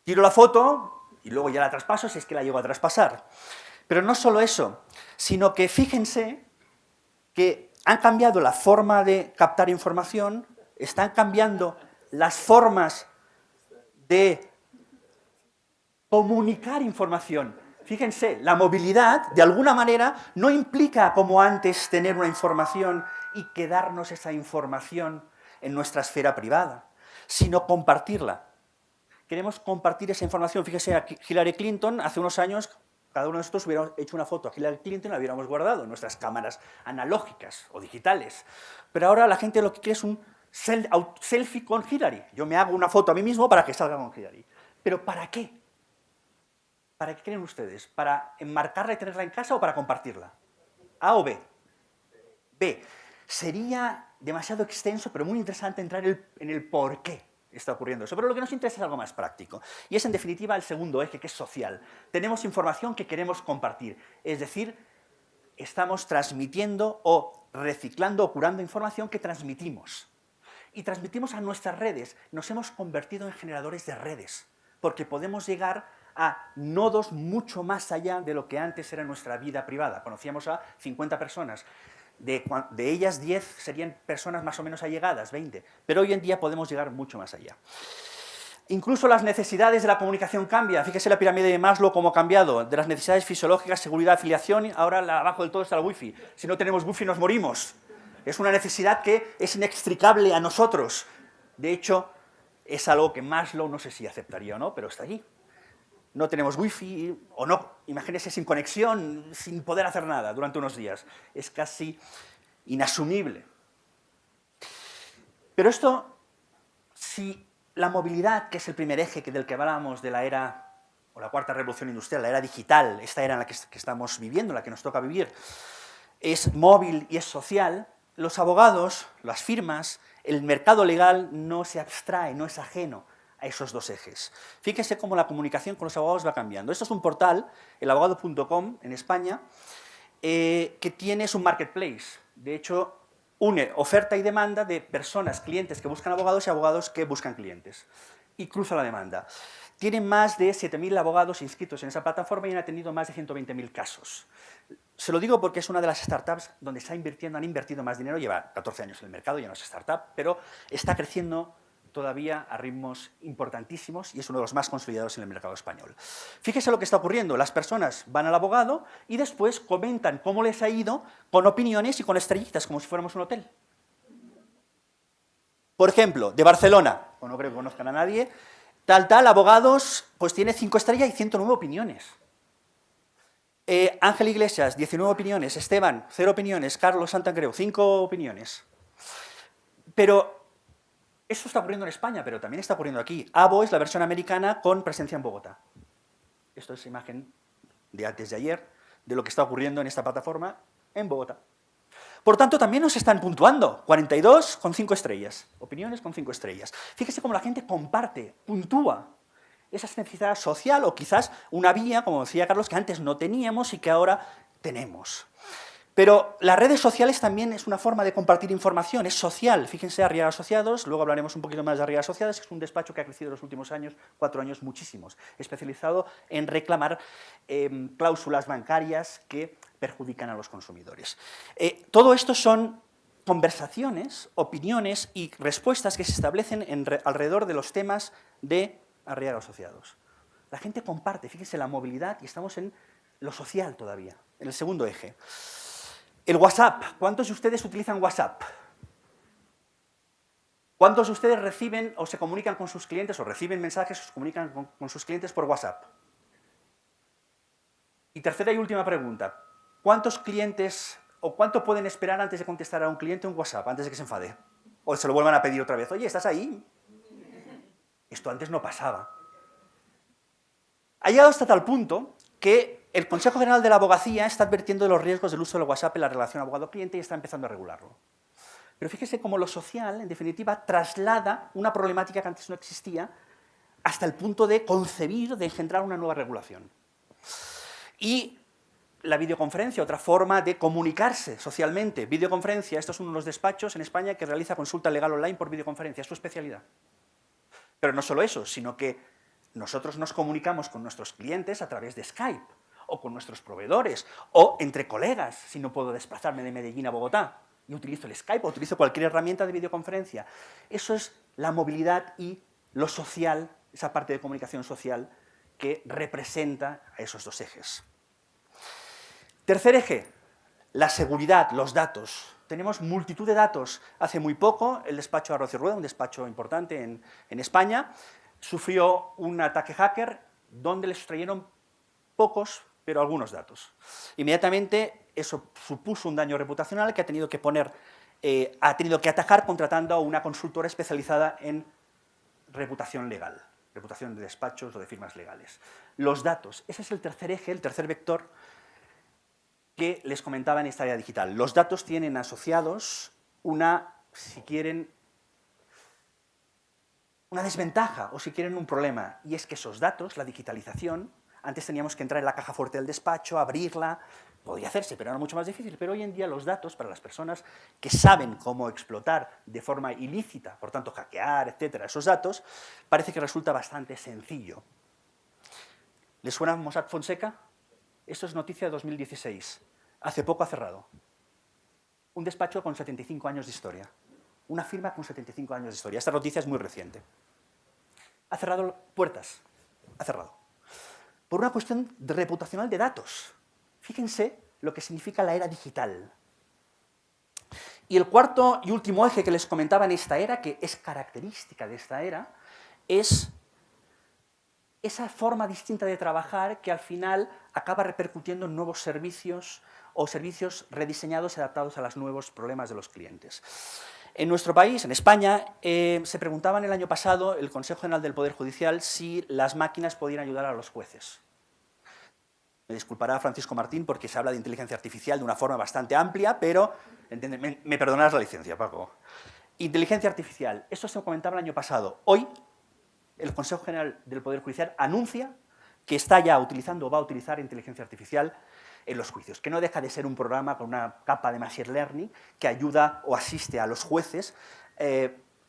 Tiro la foto y luego ya la traspaso si es que la llego a traspasar. Pero no solo eso, sino que fíjense que han cambiado la forma de captar información, están cambiando las formas de comunicar información. Fíjense, la movilidad, de alguna manera, no implica, como antes, tener una información y quedarnos esa información en nuestra esfera privada, sino compartirla. Queremos compartir esa información. Fíjese, a Hillary Clinton, hace unos años, cada uno de nosotros hubiera hecho una foto a Hillary Clinton y la hubiéramos guardado en nuestras cámaras analógicas o digitales. Pero ahora la gente lo que quiere es un selfie con Hillary. Yo me hago una foto a mí mismo para que salga con Hillary. ¿Pero para qué? ¿Para qué creen ustedes? ¿Para enmarcarla y tenerla en casa o para compartirla? ¿A o B? B. Sería demasiado extenso, pero muy interesante entrar en el por qué está ocurriendo eso. Pero lo que nos interesa es algo más práctico. Y es, en definitiva, el segundo eje, que es social. Tenemos información que queremos compartir. Es decir, estamos transmitiendo o reciclando o curando información que transmitimos. Y transmitimos a nuestras redes. Nos hemos convertido en generadores de redes, porque podemos llegar a nodos mucho más allá de lo que antes era nuestra vida privada. Conocíamos a 50 personas, de ellas 10 serían personas más o menos allegadas, 20, pero hoy en día podemos llegar mucho más allá. Incluso las necesidades de la comunicación cambian. Fíjese la pirámide de Maslow cómo ha cambiado, de las necesidades fisiológicas, seguridad, afiliación, ahora abajo del todo está el wifi. Si no tenemos wifi nos morimos. Es una necesidad que es inextricable a nosotros. De hecho, es algo que Maslow no sé si aceptaría o no, pero está allí. No tenemos wifi o no, imagínense sin conexión, sin poder hacer nada durante unos días. Es casi inasumible. Pero esto, si la movilidad, que es el primer eje del que hablábamos de la era, o la cuarta revolución industrial, la era digital, esta era en la que estamos viviendo, en la que nos toca vivir, es móvil y es social, los abogados, las firmas, el mercado legal no se abstrae, no es ajeno a esos dos ejes. Fíjense cómo la comunicación con los abogados va cambiando. Esto es un portal, elabogado.com, en España, que tiene un marketplace. De hecho, une oferta y demanda de personas, clientes que buscan abogados y abogados que buscan clientes. Y cruza la demanda. Tienen más de 7.000 abogados inscritos en esa plataforma y han atendido más de 120.000 casos. Se lo digo porque es una de las startups donde han invertido más dinero, lleva 14 años en el mercado, ya no es startup, pero está creciendo todavía a ritmos importantísimos y es uno de los más consolidados en el mercado español. Fíjese lo que está ocurriendo, las personas van al abogado y después comentan cómo les ha ido con opiniones y con estrellitas, como si fuéramos un hotel. Por ejemplo, de Barcelona, o no creo que conozcan a nadie, tal, abogados, pues tiene 5 estrellas y 109 opiniones. Ángel Iglesias, 19 opiniones, Esteban, 0 opiniones, Carlos Santandreu, 5 opiniones. Pero eso está ocurriendo en España, pero también está ocurriendo aquí. Abo es la versión americana con presencia en Bogotá. Esto es imagen de antes de ayer, de lo que está ocurriendo en esta plataforma en Bogotá. Por tanto, también nos están puntuando, 42 con 5 estrellas, opiniones con 5 estrellas. Fíjese cómo la gente comparte, puntúa esa necesidad social o quizás una vía, como decía Carlos, que antes no teníamos y que ahora tenemos. Pero las redes sociales también es una forma de compartir información, es social. Fíjense, Arriaga Asociados, luego hablaremos un poquito más de Arriaga Asociados, que es un despacho que ha crecido en los últimos años, 4 años, muchísimos, especializado en reclamar cláusulas bancarias que perjudican a los consumidores. Todo esto son conversaciones, opiniones y respuestas que se establecen alrededor de los temas de Arriaga Asociados. La gente comparte, fíjense, la movilidad, y estamos en lo social todavía, en el segundo eje. El WhatsApp. ¿Cuántos de ustedes utilizan WhatsApp? ¿Cuántos de ustedes reciben o se comunican con sus clientes o reciben mensajes o se comunican con sus clientes por WhatsApp? Y tercera y última pregunta. ¿Cuántos clientes o cuánto pueden esperar antes de contestar a un cliente un WhatsApp, antes de que se enfade? O se lo vuelvan a pedir otra vez. Oye, ¿estás ahí? Esto antes no pasaba. Ha llegado hasta tal punto que el Consejo General de la Abogacía está advirtiendo de los riesgos del uso del WhatsApp en la relación abogado-cliente y está empezando a regularlo. Pero fíjese cómo lo social, en definitiva, traslada una problemática que antes no existía hasta el punto de concebir, de engendrar una nueva regulación. Y la videoconferencia, otra forma de comunicarse socialmente. Videoconferencia, estos son unos despachos en España que realiza consulta legal online por videoconferencia, es su especialidad. Pero no solo eso, sino que nosotros nos comunicamos con nuestros clientes a través de Skype, o con nuestros proveedores, o entre colegas, si no puedo desplazarme de Medellín a Bogotá, y utilizo el Skype, o utilizo cualquier herramienta de videoconferencia. Eso es la movilidad y lo social, esa parte de comunicación social que representa a esos dos ejes. Tercer eje, la seguridad, los datos. Tenemos multitud de datos. Hace muy poco, el despacho Arroz y Rueda, un despacho importante en España, sufrió un ataque hacker donde le extrayeron pocos, pero algunos datos. Inmediatamente eso supuso un daño reputacional que ha tenido que atajar contratando a una consultora especializada en reputación legal, reputación de despachos o de firmas legales. Los datos, ese es el tercer eje, el tercer vector que les comentaba en esta área digital. Los datos tienen asociados si quieren, una desventaja o si quieren un problema, y es que esos datos, la digitalización, antes teníamos que entrar en la caja fuerte del despacho, abrirla, podía hacerse, pero era mucho más difícil, pero hoy en día los datos, para las personas que saben cómo explotar de forma ilícita, por tanto hackear, etcétera, esos datos, parece que resulta bastante sencillo. ¿Les suena Mossack Fonseca? Esto es noticia de 2016. Hace poco ha cerrado. Un despacho con 75 años de historia. Una firma con 75 años de historia. Esta noticia es muy reciente. Ha cerrado puertas. Ha cerrado. Por una cuestión reputacional de datos. Fíjense lo que significa la era digital. Y el cuarto y último eje que les comentaba en esta era, que es característica de esta era, es esa forma distinta de trabajar que al final acaba repercutiendo en nuevos servicios o servicios rediseñados y adaptados a los nuevos problemas de los clientes. En nuestro país, en España, se preguntaban el año pasado, el Consejo General del Poder Judicial, si las máquinas podían ayudar a los jueces. Me disculpará Francisco Martín porque se habla de inteligencia artificial de una forma bastante amplia, pero me perdonarás la licencia, Paco. Inteligencia artificial, esto se comentaba el año pasado. Hoy, el Consejo General del Poder Judicial anuncia que está ya utilizando o va a utilizar inteligencia artificial en los juicios, que no deja de ser un programa con una capa de machine learning que ayuda o asiste a los jueces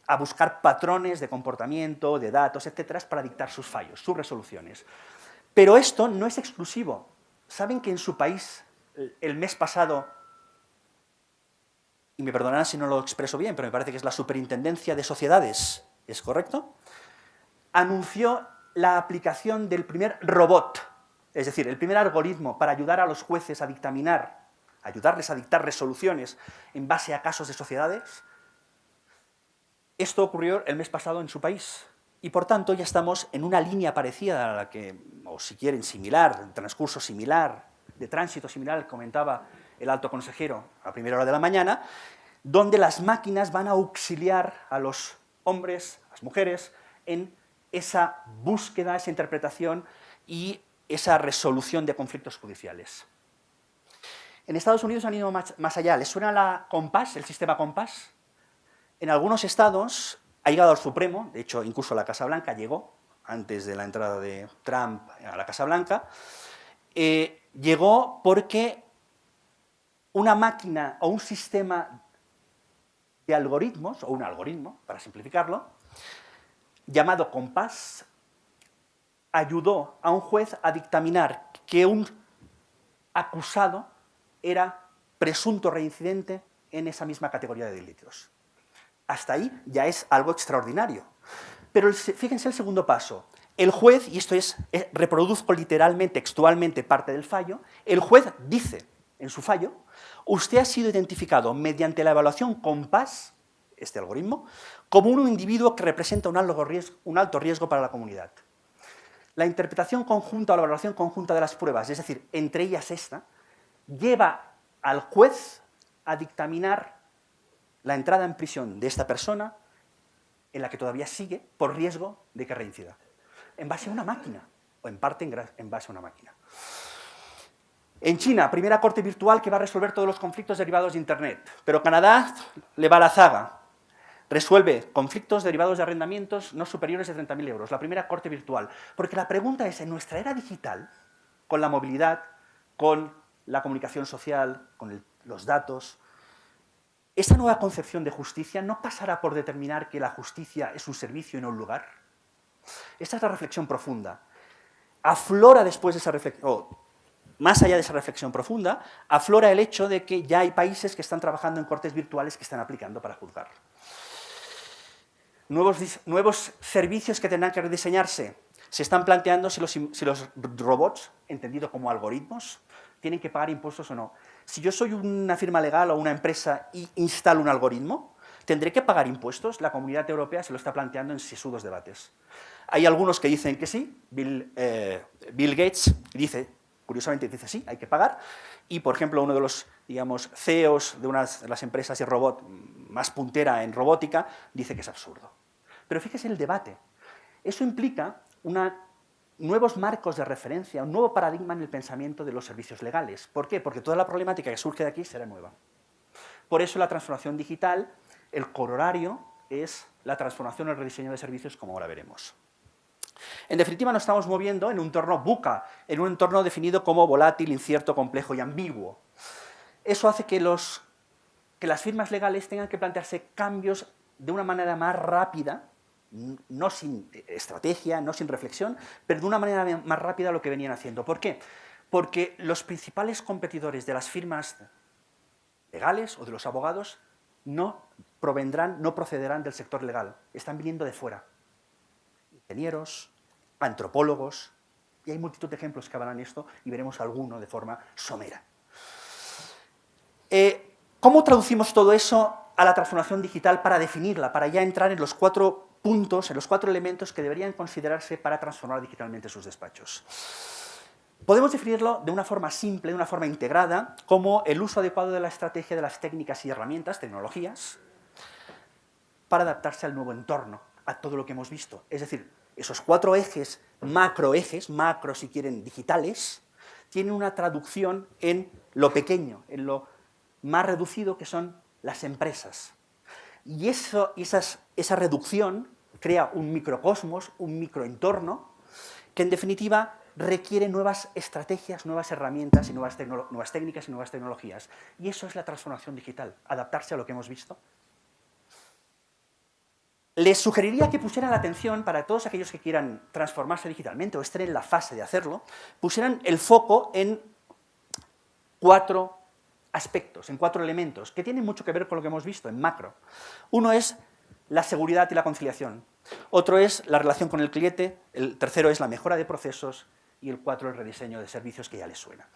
a buscar patrones de comportamiento, de datos, etcétera, para dictar sus fallos, sus resoluciones. Pero esto no es exclusivo. ¿Saben que en su país, el mes pasado, y me perdonarán si no lo expreso bien, pero me parece que es la Superintendencia de Sociedades, ¿es correcto?, anunció la aplicación del primer robot, es decir, el primer algoritmo para ayudar a los jueces a dictaminar, ayudarles a dictar resoluciones en base a casos de sociedades? Esto ocurrió el mes pasado en su país y, por tanto, ya estamos en una línea parecida a la que, o si quieren, similar, en transcurso similar, de tránsito similar, comentaba el alto consejero a primera hora de la mañana, donde las máquinas van a auxiliar a los hombres, a las mujeres, en esa búsqueda, esa interpretación y esa resolución de conflictos judiciales. En Estados Unidos han ido más allá. ¿Les suena la Compass, el sistema Compass? En algunos estados ha llegado al Supremo, de hecho, incluso a la Casa Blanca llegó, antes de la entrada de Trump a la Casa Blanca, llegó porque una máquina o un sistema de algoritmos, o un algoritmo, para simplificarlo, llamado Compass, ayudó a un juez a dictaminar que un acusado era presunto reincidente en esa misma categoría de delitos. Hasta ahí ya es algo extraordinario. Pero fíjense el segundo paso. El juez, y esto es, reproduzco literalmente, textualmente parte del fallo, el juez dice en su fallo, usted ha sido identificado mediante la evaluación COMPAS, este algoritmo, como un individuo que representa un alto riesgo para la comunidad. La interpretación conjunta o la valoración conjunta de las pruebas, es decir, entre ellas esta, lleva al juez a dictaminar la entrada en prisión de esta persona en la que todavía sigue por riesgo de que reincida, en base a una máquina, o en parte en base a una máquina. En China, primera corte virtual que va a resolver todos los conflictos derivados de Internet, pero Canadá le va a la zaga, resuelve conflictos derivados de arrendamientos no superiores a 30.000 euros, la primera corte virtual, porque la pregunta es, en nuestra era digital, con la movilidad, con la comunicación social, con los datos, ¿esta nueva concepción de justicia no pasará por determinar que la justicia es un servicio y no un lugar? Esta es la reflexión profunda. Aflora después de esa reflexión, más allá de esa reflexión profunda, aflora el hecho de que ya hay países que están trabajando en cortes virtuales que están aplicando para juzgar. Nuevos servicios que tendrán que rediseñarse. Se están planteando si los robots, entendido como algoritmos, tienen que pagar impuestos o no. Si yo soy una firma legal o una empresa y instalo un algoritmo, ¿tendré que pagar impuestos? La Comunidad Europea se lo está planteando en sesudos debates. Hay algunos que dicen que sí, Bill Gates dice, curiosamente dice sí, hay que pagar, y por ejemplo uno de los, digamos, CEOs de una de las empresas de robot más puntera en robótica dice que es absurdo. Pero fíjese el debate. Eso implica nuevos marcos de referencia, un nuevo paradigma en el pensamiento de los servicios legales. ¿Por qué? Porque toda la problemática que surge de aquí será nueva. Por eso la transformación digital, el corolario es la transformación o el rediseño de servicios, como ahora veremos. En definitiva, nos estamos moviendo en un entorno VUCA, en un entorno definido como volátil, incierto, complejo y ambiguo. Eso hace que las firmas legales tengan que plantearse cambios de una manera más rápida, no sin estrategia, no sin reflexión, pero de una manera más rápida a lo que venían haciendo. ¿Por qué? Porque los principales competidores de las firmas legales o de los abogados no procederán del sector legal, están viniendo de fuera. Ingenieros, antropólogos, y hay multitud de ejemplos que hablan esto y veremos alguno de forma somera. ¿Cómo traducimos todo eso a la transformación digital para definirla, para ya entrar en los 4 puntos, en los 4 elementos que deberían considerarse para transformar digitalmente sus despachos? Podemos definirlo de una forma simple, de una forma integrada, como el uso adecuado de la estrategia de las técnicas y herramientas, tecnologías, para adaptarse al nuevo entorno, a todo lo que hemos visto. Es decir, esos 4 ejes, macro si quieren, digitales, tienen una traducción en lo pequeño, en lo más reducido que son las empresas. Y esa reducción crea un microcosmos, un microentorno, que en definitiva requiere nuevas estrategias, nuevas herramientas y nuevas técnicas y nuevas tecnologías. Y eso es la transformación digital, adaptarse a lo que hemos visto. Les sugeriría que pusieran la atención, para todos aquellos que quieran transformarse digitalmente o estén en la fase de hacerlo, pusieran el foco en 4 aspectos, en 4 elementos, que tienen mucho que ver con lo que hemos visto en macro. Uno es la seguridad y la conciliación. Otro es la relación con el cliente. El tercero es la mejora de procesos. Y el 4, el rediseño de servicios, que ya les suena.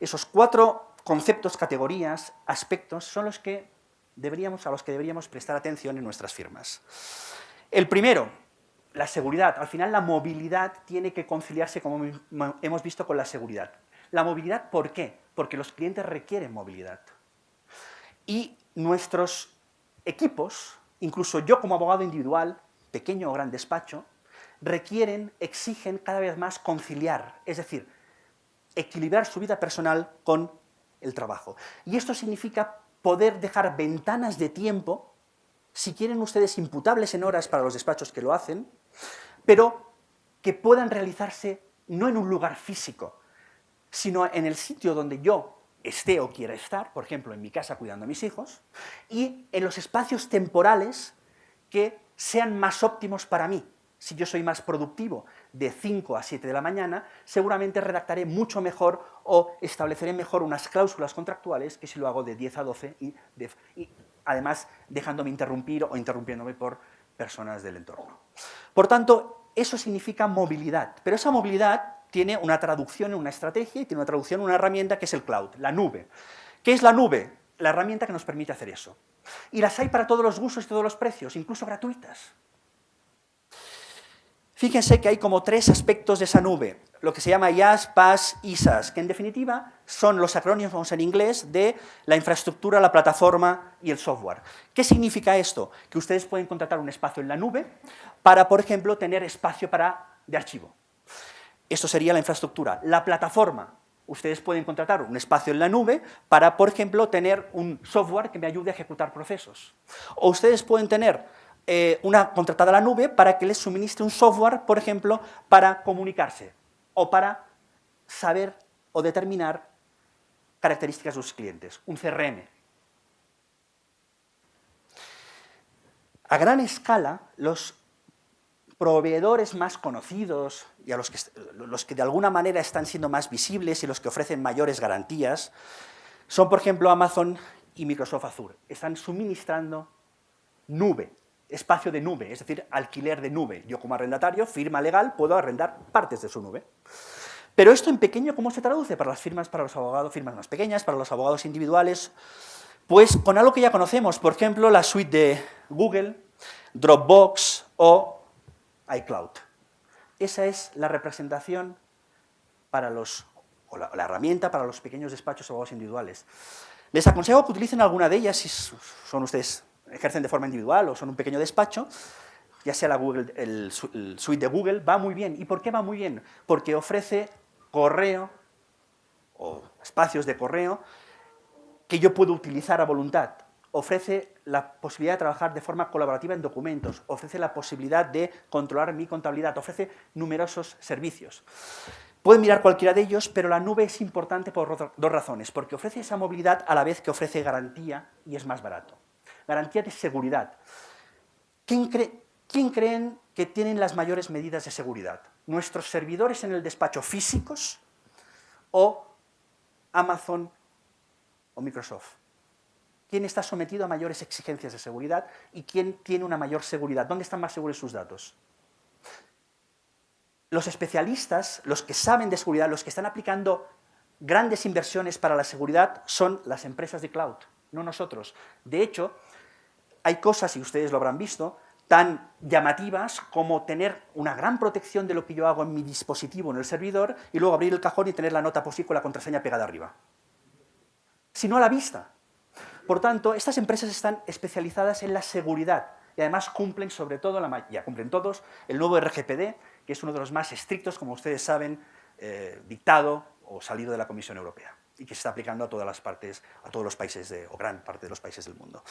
Esos 4 conceptos, categorías, aspectos, son a los que deberíamos prestar atención en nuestras firmas. El primero, la seguridad. Al final, la movilidad tiene que conciliarse, como hemos visto, con la seguridad. La movilidad, ¿por qué? Porque los clientes requieren movilidad. Y nuestros equipos, incluso yo como abogado individual, pequeño o gran despacho, exigen cada vez más conciliar, es decir, equilibrar su vida personal con el trabajo. Y esto significa poder dejar ventanas de tiempo, si quieren ustedes imputables en horas para los despachos que lo hacen, pero que puedan realizarse no en un lugar físico, sino en el sitio donde yo esté o quiera estar, por ejemplo, en mi casa cuidando a mis hijos, y en los espacios temporales que sean más óptimos para mí. Si yo soy más productivo de 5 a 7 de la mañana, seguramente redactaré mucho mejor o estableceré mejor unas cláusulas contractuales que si lo hago de 10 a 12 y además dejándome interrumpir o interrumpiéndome por personas del entorno. Por tanto, eso significa movilidad, pero esa movilidad tiene una traducción en una estrategia y tiene una traducción en una herramienta que es el cloud, la nube. ¿Qué es la nube? La herramienta que nos permite hacer eso. Y las hay para todos los gustos y todos los precios, incluso gratuitas. Fíjense que hay como 3 aspectos de esa nube, lo que se llama IaaS, PaaS y SaaS, que en definitiva son los acrónimos en inglés de la infraestructura, la plataforma y el software. ¿Qué significa esto? Que ustedes pueden contratar un espacio en la nube para, por ejemplo, tener espacio de archivo. Esto sería la infraestructura. La plataforma, ustedes pueden contratar un espacio en la nube para, por ejemplo, tener un software que me ayude a ejecutar procesos. O ustedes pueden tener una contratada a la nube para que les suministre un software, por ejemplo, para comunicarse o para saber o determinar características de sus clientes, un CRM. A gran escala, los proveedores más conocidos y a los que de alguna manera están siendo más visibles y los que ofrecen mayores garantías son, por ejemplo, Amazon y Microsoft Azure. Están suministrando nube, espacio de nube, es decir, alquiler de nube. Yo como arrendatario, firma legal, puedo arrendar partes de su nube. Pero esto en pequeño, ¿cómo se traduce? Para las firmas, para los abogados, firmas más pequeñas, para los abogados individuales, pues con algo que ya conocemos, por ejemplo, la suite de Google, Dropbox o iCloud. Esa es la representación para la herramienta para los pequeños despachos o abogados individuales. Les aconsejo que utilicen alguna de ellas si son ustedes ejercen de forma individual o son un pequeño despacho, ya sea el suite de Google, va muy bien. ¿Y por qué va muy bien? Porque ofrece correo o espacios de correo que yo puedo utilizar a voluntad. Ofrece la posibilidad de trabajar de forma colaborativa en documentos, ofrece la posibilidad de controlar mi contabilidad, ofrece numerosos servicios. Pueden mirar cualquiera de ellos, pero la nube es importante por 2 razones, porque ofrece esa movilidad a la vez que ofrece garantía y es más barato. Garantía de seguridad. ¿Quién creen que tienen las mayores medidas de seguridad? ¿Nuestros servidores en el despacho físicos o Amazon o Microsoft? ¿Quién está sometido a mayores exigencias de seguridad y quién tiene una mayor seguridad? ¿Dónde están más seguros sus datos? Los especialistas, los que saben de seguridad, los que están aplicando grandes inversiones para la seguridad son las empresas de cloud, no nosotros. De hecho, hay cosas, y ustedes lo habrán visto, tan llamativas como tener una gran protección de lo que yo hago en mi dispositivo, en el servidor, y luego abrir el cajón y tener la nota POSIT con la contraseña pegada arriba. Sino a la vista. Por tanto, estas empresas están especializadas en la seguridad y además cumplen, sobre todo, ya cumplen todos, el nuevo RGPD, que es uno de los más estrictos, como ustedes saben, dictado o salido de la Comisión Europea y que se está aplicando a todas las partes, a todos los países, o gran parte de los países del mundo.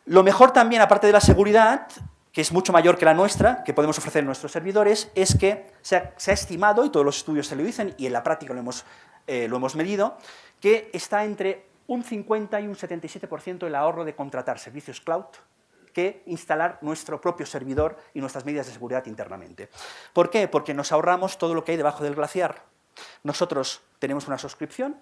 Lo mejor también, aparte de la seguridad, que es mucho mayor que la nuestra, que podemos ofrecer en nuestros servidores, es que se ha estimado, y todos los estudios se lo dicen, y en la práctica lo hemos medido, que está entre un 50 y un 77% el ahorro de contratar servicios cloud que instalar nuestro propio servidor y nuestras medidas de seguridad internamente. ¿Por qué? Porque nos ahorramos todo lo que hay debajo del glaciar. Nosotros tenemos una suscripción,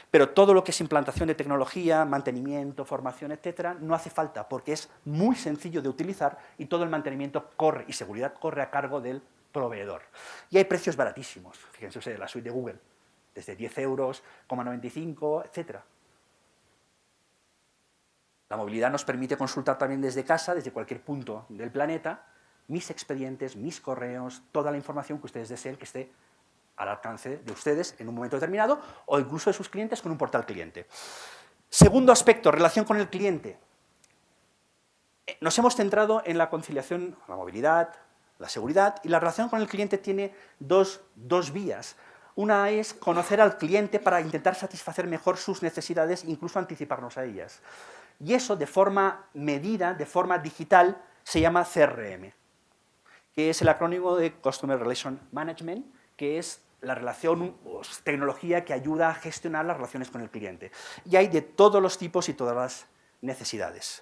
pero todo lo que es implantación de tecnología, mantenimiento, formación, etcétera, no hace falta porque es muy sencillo de utilizar y todo el mantenimiento corre y seguridad corre a cargo del proveedor. Y hay precios baratísimos. Fíjense ustedes, la suite de Google, desde 10 euros, 95, etcétera. La movilidad nos permite consultar también desde casa, desde cualquier punto del planeta, mis expedientes, mis correos, toda la información que ustedes deseen que esté al alcance de ustedes en un momento determinado o incluso de sus clientes con un portal cliente. Segundo aspecto, relación con el cliente. Nos hemos centrado en la conciliación, la movilidad, la seguridad, y la relación con el cliente tiene dos vías. Una es conocer al cliente para intentar satisfacer mejor sus necesidades, incluso anticiparnos a ellas. Y eso, de forma medida, de forma digital, se llama CRM, que es el acrónimo de Customer Relation Management, que es la relación o tecnología que ayuda a gestionar las relaciones con el cliente. Y hay de todos los tipos y todas las necesidades.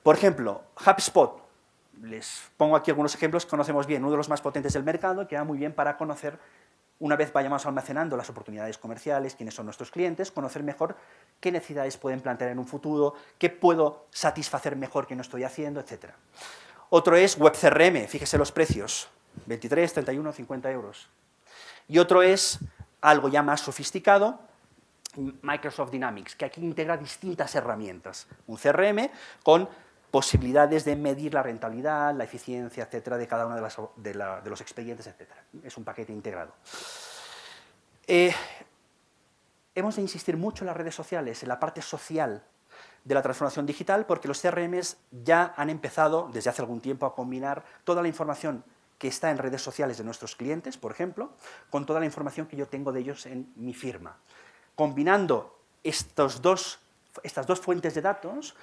Por ejemplo, HubSpot, les pongo aquí algunos ejemplos que conocemos bien. Uno de los más potentes del mercado, que va muy bien para conocer, una vez vayamos almacenando las oportunidades comerciales, quiénes son nuestros clientes, conocer mejor qué necesidades pueden plantear en un futuro, qué puedo satisfacer mejor que no estoy haciendo, etc. Otro es Web CRM, fíjese los precios, 23, 31, 50 euros. Y otro es algo ya más sofisticado, Microsoft Dynamics, que aquí integra distintas herramientas. Un CRM con posibilidades de medir la rentabilidad, la eficiencia, etcétera, de cada uno de los expedientes, etcétera. Es un paquete integrado. Hemos de insistir mucho en las redes sociales, en la parte social de la transformación digital, porque los CRMs ya han empezado, desde hace algún tiempo, a combinar toda la información que está en redes sociales de nuestros clientes, por ejemplo, con toda la información que yo tengo de ellos en mi firma. Combinando estas dos fuentes de datos,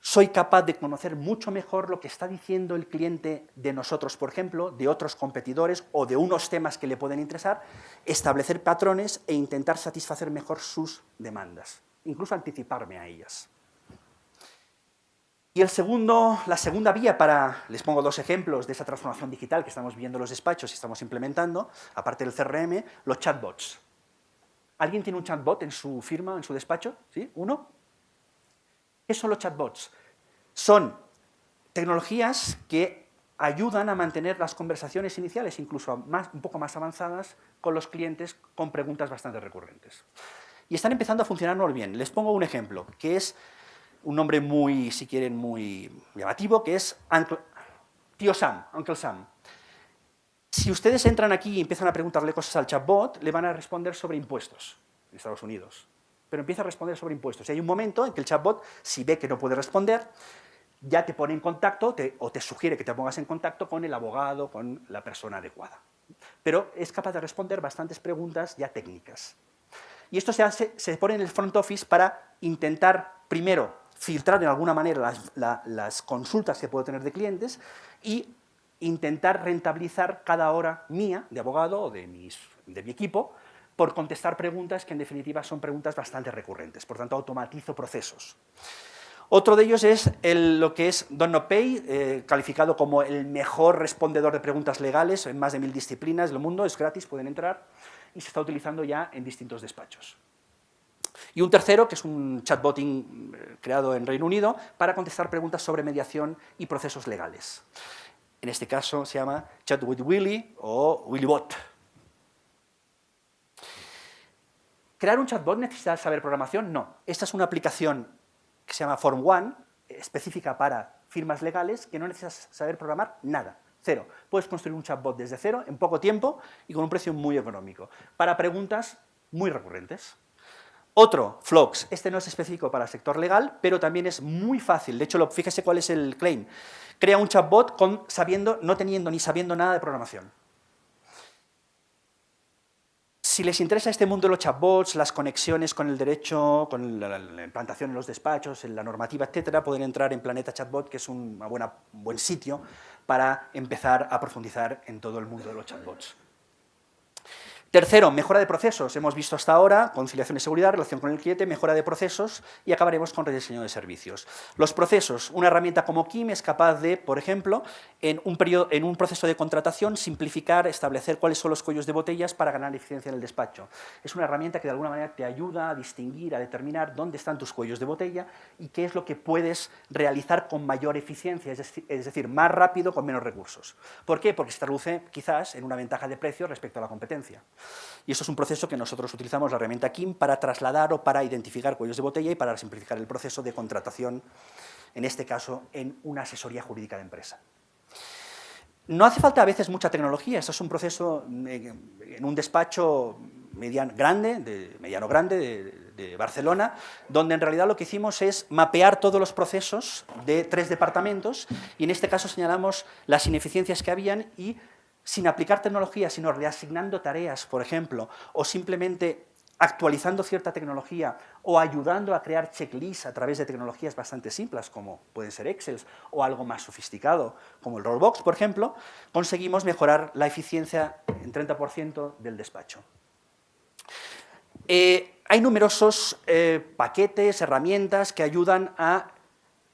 soy capaz de conocer mucho mejor lo que está diciendo el cliente de nosotros, por ejemplo, de otros competidores o de unos temas que le pueden interesar, establecer patrones e intentar satisfacer mejor sus demandas, incluso anticiparme a ellas. Y la segunda vía les pongo dos ejemplos de esa transformación digital que estamos viendo en los despachos y estamos implementando, aparte del CRM, los chatbots. ¿Alguien tiene un chatbot en su firma, en su despacho? ¿Sí? ¿Uno? ¿Qué son los chatbots? Son tecnologías que ayudan a mantener las conversaciones iniciales, incluso un poco más avanzadas, con los clientes con preguntas bastante recurrentes. Y están empezando a funcionar muy bien. Les pongo un ejemplo, que es un nombre muy, si quieren, muy llamativo, que es Tío Sam, Uncle Sam. Si ustedes entran aquí y empiezan a preguntarle cosas al chatbot, le van a responder sobre impuestos en Estados Unidos. Pero empieza a responder sobre impuestos. Y hay un momento en que el chatbot, si ve que no puede responder, ya te pone en contacto o te sugiere que te pongas en contacto con el abogado, con la persona adecuada. Pero es capaz de responder bastantes preguntas ya técnicas. Y esto se pone en el front office para intentar, primero, filtrar de alguna manera las consultas que puedo tener de clientes y intentar rentabilizar cada hora mía, de abogado o de mi equipo, por contestar preguntas que en definitiva son preguntas bastante recurrentes. Por tanto, automatizo procesos. Otro de ellos es lo que es Don't Not Pay, calificado como el mejor respondedor de preguntas legales en más de 1000 disciplinas del mundo, es gratis, pueden entrar, y se está utilizando ya en distintos despachos. Y un tercero, que es un chatbot creado en Reino Unido, para contestar preguntas sobre mediación y procesos legales. En este caso se llama Chat with Willy o WillyBot. ¿Crear un chatbot necesita saber programación? No. Esta es una aplicación que se llama Form One, específica para firmas legales, que no necesitas saber programar nada. Cero. Puedes construir un chatbot desde cero, en poco tiempo y con un precio muy económico, para preguntas muy recurrentes. Otro, Flux. Este no es específico para el sector legal, pero también es muy fácil. De hecho, fíjese cuál es el claim. Crea un chatbot no teniendo ni sabiendo nada de programación. Si les interesa este mundo de los chatbots, las conexiones con el derecho, con la implantación en los despachos, en la normativa, etcétera, pueden entrar en Planeta Chatbot, que es un buen sitio para empezar a profundizar en todo el mundo de los chatbots. Tercero, mejora de procesos. Hemos visto hasta ahora conciliación de seguridad, relación con el cliente, mejora de procesos y acabaremos con rediseño de servicios. Los procesos. Una herramienta como KIM es capaz de, por ejemplo, en un proceso de contratación, simplificar, establecer cuáles son los cuellos de botellas para ganar eficiencia en el despacho. Es una herramienta que de alguna manera te ayuda a distinguir, a determinar dónde están tus cuellos de botella y qué es lo que puedes realizar con mayor eficiencia, es decir, más rápido con menos recursos. ¿Por qué? Porque se traduce quizás en una ventaja de precio respecto a la competencia. Y esto es un proceso que nosotros utilizamos la herramienta KIM para trasladar o para identificar cuellos de botella y para simplificar el proceso de contratación, en este caso, en una asesoría jurídica de empresa. No hace falta a veces mucha tecnología, esto es un proceso en un despacho mediano grande de Barcelona, donde en realidad lo que hicimos es mapear todos los procesos de 3 departamentos y en este caso señalamos las ineficiencias que habían y sin aplicar tecnología, sino reasignando tareas, por ejemplo, o simplemente actualizando cierta tecnología o ayudando a crear checklists a través de tecnologías bastante simples, como pueden ser Excel, o algo más sofisticado, como el Rollbox, por ejemplo, conseguimos mejorar la eficiencia en 30% del despacho. Hay numerosos paquetes, herramientas que ayudan a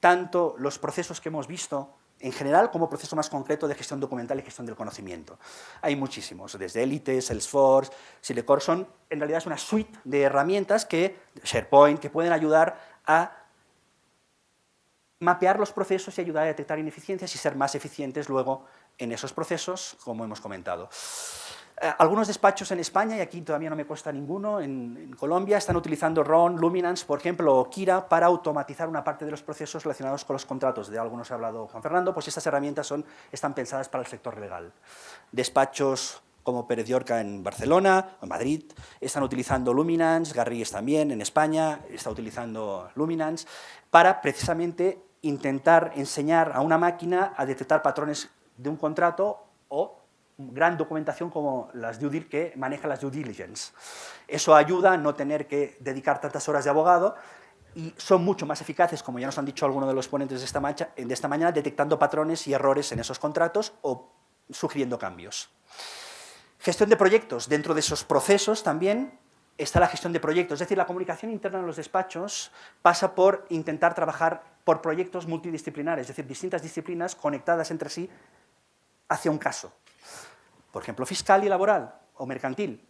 tanto los procesos que hemos visto en general como proceso más concreto de gestión documental y gestión del conocimiento. Hay muchísimos, desde Elite, Salesforce, Silecore, en realidad es una suite de herramientas SharePoint, que pueden ayudar a mapear los procesos y ayudar a detectar ineficiencias y ser más eficientes luego en esos procesos, como hemos comentado. Algunos despachos en España, y aquí todavía no me cuesta ninguno, en Colombia están utilizando RON, Luminance, por ejemplo, o Kira para automatizar una parte de los procesos relacionados con los contratos. De algunos ha hablado Juan Fernando, pues estas herramientas están pensadas para el sector legal. Despachos como Pérez Llorca en Barcelona, en Madrid, están utilizando Luminance, Garrigues también en España está utilizando Luminance, para precisamente intentar enseñar a una máquina a detectar patrones de un contrato o gran documentación como que maneja las due diligence. Eso ayuda a no tener que dedicar tantas horas de abogado y son mucho más eficaces, como ya nos han dicho algunos de los ponentes de esta mañana, detectando patrones y errores en esos contratos o sugiriendo cambios. Gestión de proyectos. Dentro de esos procesos también está la gestión de proyectos, es decir, la comunicación interna en los despachos pasa por intentar trabajar por proyectos multidisciplinares, es decir, distintas disciplinas conectadas entre sí hacia un caso. Por ejemplo, fiscal y laboral, o mercantil,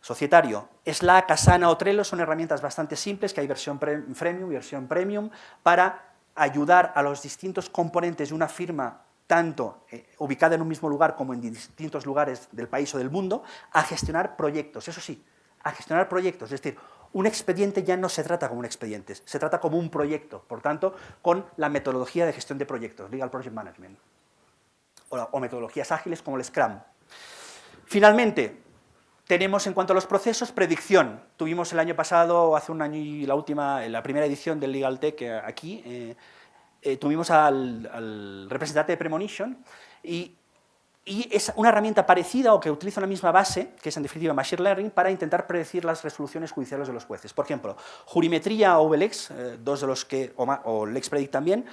societario. Slack, Asana o Trello son herramientas bastante simples, que hay versión freemium y versión premium, para ayudar a los distintos componentes de una firma, tanto ubicada en un mismo lugar como en distintos lugares del país o del mundo, a gestionar proyectos. Eso sí, a gestionar proyectos, es decir, un expediente ya no se trata como un expediente, se trata como un proyecto, por tanto, con la metodología de gestión de proyectos, Legal Project Management, o metodologías ágiles como el Scrum. Finalmente, tenemos en cuanto a los procesos, predicción. Tuvimos el año pasado, hace un año y la primera edición del Legal Tech aquí, tuvimos al representante de Premonition y es una herramienta parecida o que utiliza una misma base, que es en definitiva Machine Learning, para intentar predecir las resoluciones judiciales de los jueces. Por ejemplo, Jurimetría o OVELEX, dos de los que, o LexPredict también,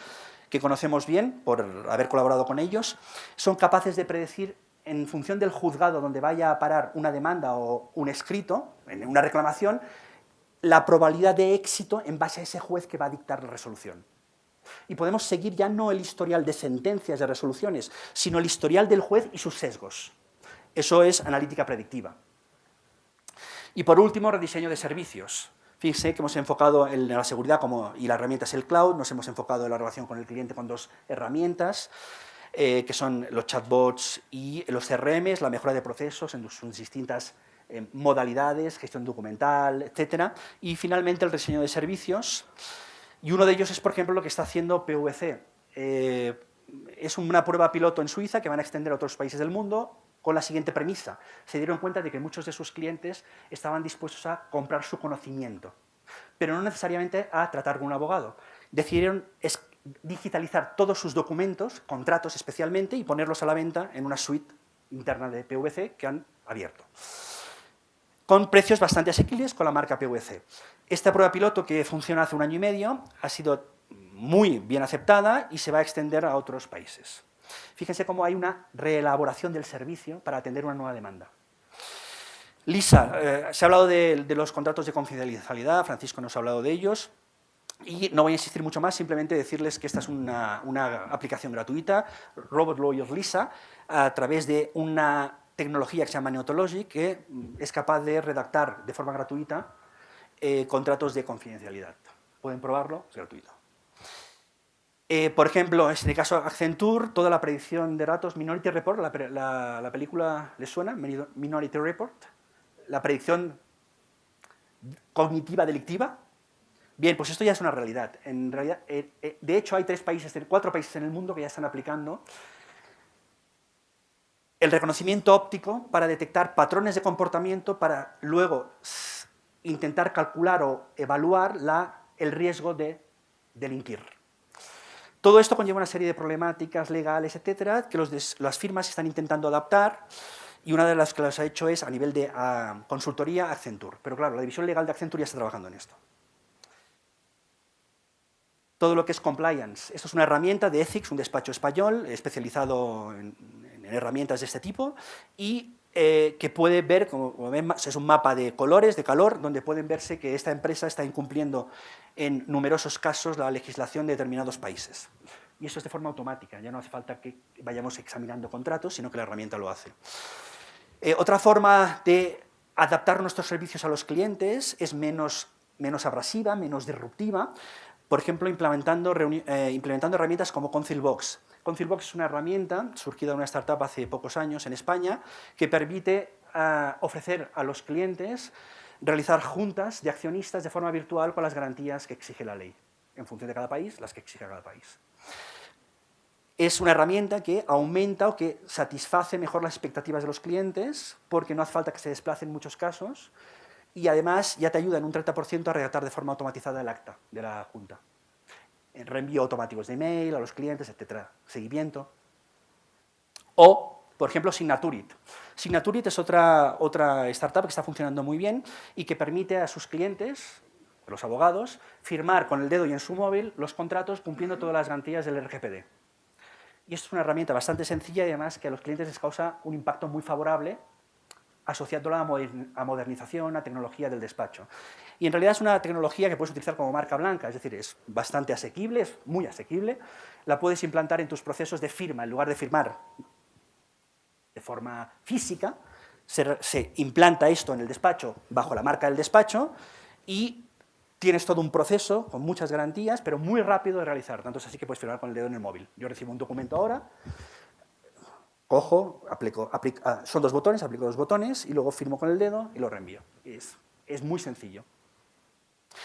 que conocemos bien por haber colaborado con ellos, son capaces de predecir en función del juzgado donde vaya a parar una demanda o un escrito, en una reclamación, la probabilidad de éxito en base a ese juez que va a dictar la resolución. Y podemos seguir ya no el historial de sentencias, de resoluciones, sino el historial del juez y sus sesgos. Eso es analítica predictiva. Y por último, rediseño de servicios. Fíjense que hemos enfocado en la seguridad y la herramienta es el cloud, nos hemos enfocado en la relación con el cliente con dos herramientas, que son los chatbots y los CRMs, la mejora de procesos en sus distintas modalidades, gestión documental, etc. Y finalmente el diseño de servicios. Y uno de ellos es, por ejemplo, lo que está haciendo PwC. Es una prueba piloto en Suiza que van a extender a otros países del mundo con la siguiente premisa. Se dieron cuenta de que muchos de sus clientes estaban dispuestos a comprar su conocimiento, pero no necesariamente a tratar con un abogado. Decidieron digitalizar todos sus documentos, contratos especialmente, y ponerlos a la venta en una suite interna de PwC que han abierto, con precios bastante asequibles con la marca PwC. Esta prueba piloto, que funciona hace un año y medio, ha sido muy bien aceptada y se va a extender a otros países. Fíjense cómo hay una reelaboración del servicio para atender una nueva demanda. Lisa, se ha hablado de los contratos de confidencialidad, Francisco nos ha hablado de ellos, y no voy a insistir mucho más, simplemente decirles que esta es una aplicación gratuita, Robot Lawyer Lisa, a través de una tecnología que se llama Neotology, que es capaz de redactar de forma gratuita contratos de confidencialidad. Pueden probarlo, es gratuito. Por ejemplo, en el caso de Accenture, toda la predicción de datos, Minority Report, la película, ¿les suena? Minority Report, la predicción cognitiva delictiva. Bien, pues esto ya es una realidad. En realidad, de hecho, hay 4 países en el mundo que ya están aplicando el reconocimiento óptico para detectar patrones de comportamiento para luego intentar calcular o evaluar el riesgo de delinquir. Todo esto conlleva una serie de problemáticas legales, etcétera, que las firmas están intentando adaptar, y una de las que las ha hecho es a nivel de consultoría Accenture. Pero claro, la división legal de Accenture ya está trabajando en esto. Todo lo que es compliance. Esto es una herramienta de Ethics, un despacho español especializado en herramientas de este tipo, y que puede ver, como ven, es un mapa de colores, de calor, donde pueden verse que esta empresa está incumpliendo en numerosos casos la legislación de determinados países. Y eso es de forma automática, ya no hace falta que vayamos examinando contratos, sino que la herramienta lo hace. Otra forma de adaptar nuestros servicios a los clientes es menos abrasiva, menos disruptiva, por ejemplo, implementando herramientas como Councilbox. Councilbox es una herramienta surgida de una startup hace pocos años en España que permite ofrecer a los clientes realizar juntas de accionistas de forma virtual con las garantías que exige la ley, en función de cada país, las que exige cada país. Es una herramienta que aumenta o que satisface mejor las expectativas de los clientes porque no hace falta que se desplacen en muchos casos y además ya te ayuda en un 30% a redactar de forma automatizada el acta de la junta. Reenvío automáticos de email a los clientes, etcétera, seguimiento. O, por ejemplo, Signaturit. Signaturit es otra startup que está funcionando muy bien y que permite a sus clientes, los abogados, firmar con el dedo y en su móvil los contratos cumpliendo todas las garantías del RGPD. Y esto es una herramienta bastante sencilla y además que a los clientes les causa un impacto muy favorable asociándola a modernización, a tecnología del despacho. Y en realidad es una tecnología que puedes utilizar como marca blanca, es decir, es bastante asequible, es muy asequible. La puedes implantar en tus procesos de firma, en lugar de firmar de forma física, se implanta esto en el despacho bajo la marca del despacho y tienes todo un proceso con muchas garantías, pero muy rápido de realizar, tanto es así que puedes firmar con el dedo en el móvil. Yo recibo un documento ahora, cojo, son 2 botones, aplico 2 botones y luego firmo con el dedo y lo reenvío. Es muy sencillo.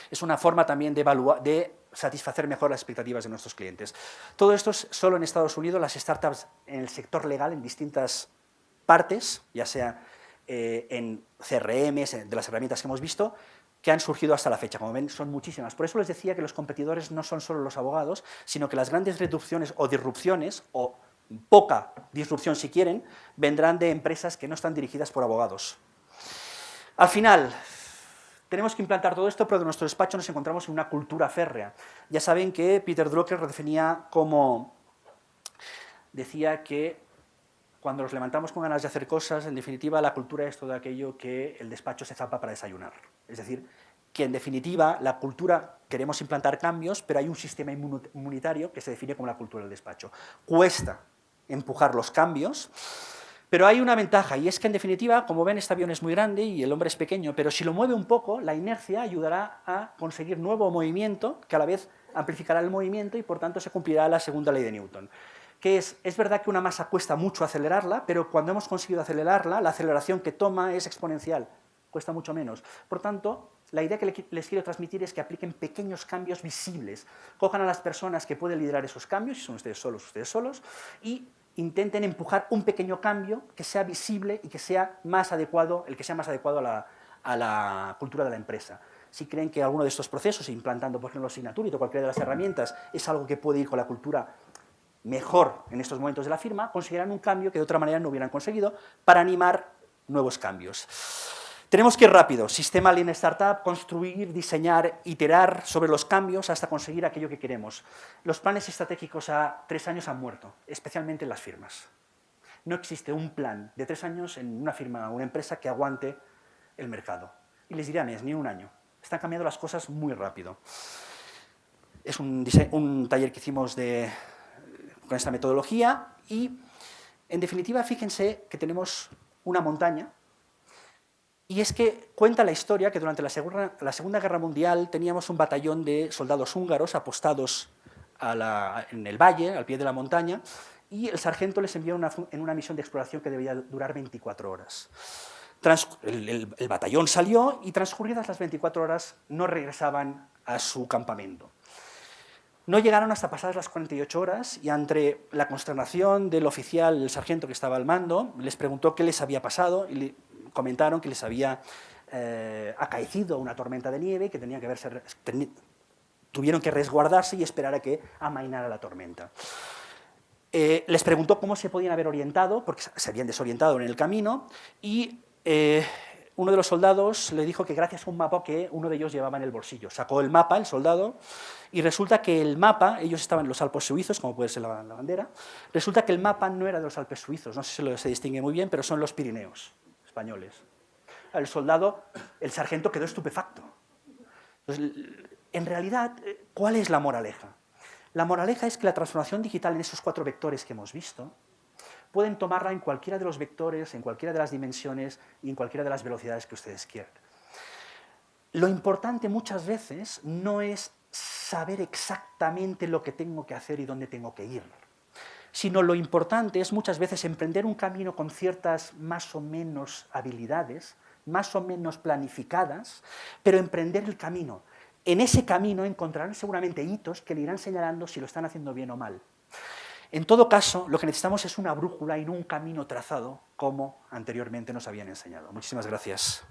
Es una forma también de satisfacer mejor las expectativas de nuestros clientes. Todo esto es solo en Estados Unidos, las startups en el sector legal, en distintas partes, ya sea en CRMs, de las herramientas que hemos visto, que han surgido hasta la fecha. Como ven, son muchísimas. Por eso les decía que los competidores no son solo los abogados, sino que las grandes reducciones o disrupciones, o poca disrupción si quieren, vendrán de empresas que no están dirigidas por abogados. Al final, tenemos que implantar todo esto, pero de nuestro despacho nos encontramos en una cultura férrea. Ya saben que Peter Drucker definía como... Decía que cuando nos levantamos con ganas de hacer cosas, en definitiva, la cultura es todo aquello que el despacho se zapa para desayunar. Es decir, que en definitiva, la cultura, queremos implantar cambios, pero hay un sistema inmunitario que se define como la cultura del despacho. Cuesta empujar los cambios, pero hay una ventaja, y es que en definitiva, como ven, este avión es muy grande y el hombre es pequeño, pero si lo mueve un poco, la inercia ayudará a conseguir nuevo movimiento, que a la vez amplificará el movimiento y por tanto se cumplirá la segunda ley de Newton. Que es verdad que una masa cuesta mucho acelerarla, pero cuando hemos conseguido acelerarla, la aceleración que toma es exponencial, cuesta mucho menos. Por tanto, la idea que les quiero transmitir es que apliquen pequeños cambios visibles. Cojan a las personas que pueden liderar esos cambios, si son ustedes solos, y intenten empujar un pequeño cambio que sea visible y que sea más adecuado, el que sea más adecuado a la cultura de la empresa. Si creen que alguno de estos procesos, implantando por ejemplo Signaturit o cualquiera de las herramientas, es algo que puede ir con la cultura mejor en estos momentos de la firma, conseguirán un cambio que de otra manera no hubieran conseguido para animar nuevos cambios. Tenemos que ir rápido, sistema Lean Startup, construir, diseñar, iterar sobre los cambios hasta conseguir aquello que queremos. Los planes estratégicos a 3 años han muerto, especialmente en las firmas. No existe un plan de 3 años en una firma o una empresa que aguante el mercado. Y les diré ni un año. Están cambiando las cosas muy rápido. Es un taller que hicimos con esta metodología y, en definitiva, fíjense que tenemos una montaña y es que cuenta la historia que durante la Segunda Guerra Mundial teníamos un batallón de soldados húngaros apostados en el valle, al pie de la montaña, y el sargento les envió en una misión de exploración que debía durar 24 horas. El batallón salió y transcurridas las 24 horas no regresaban a su campamento. No llegaron hasta pasadas las 48 horas y ante la consternación del oficial, el sargento que estaba al mando, les preguntó qué les había pasado y le comentaron que les había acaecido una tormenta de nieve y que tuvieron que resguardarse y esperar a que amainara la tormenta. Les preguntó cómo se podían haber orientado, porque se habían desorientado en el camino, y uno de los soldados le dijo que gracias a un mapa que uno de ellos llevaba en el bolsillo. Sacó el mapa, el soldado, y resulta que el mapa, ellos estaban en los Alpes suizos, como puede ser la bandera, resulta que el mapa no era de los Alpes suizos, no sé si se distingue muy bien, pero son los Pirineos españoles. El soldado, el sargento quedó estupefacto. Entonces, en realidad, ¿cuál es la moraleja? La moraleja es que la transformación digital en esos 4 vectores que hemos visto pueden tomarla en cualquiera de los vectores, en cualquiera de las dimensiones y en cualquiera de las velocidades que ustedes quieran. Lo importante muchas veces no es saber exactamente lo que tengo que hacer y dónde tengo que ir, sino lo importante es muchas veces emprender un camino con ciertas más o menos habilidades, más o menos planificadas, pero emprender el camino. En ese camino encontrarán seguramente hitos que le irán señalando si lo están haciendo bien o mal. En todo caso, lo que necesitamos es una brújula y no un camino trazado como anteriormente nos habían enseñado. Muchísimas gracias.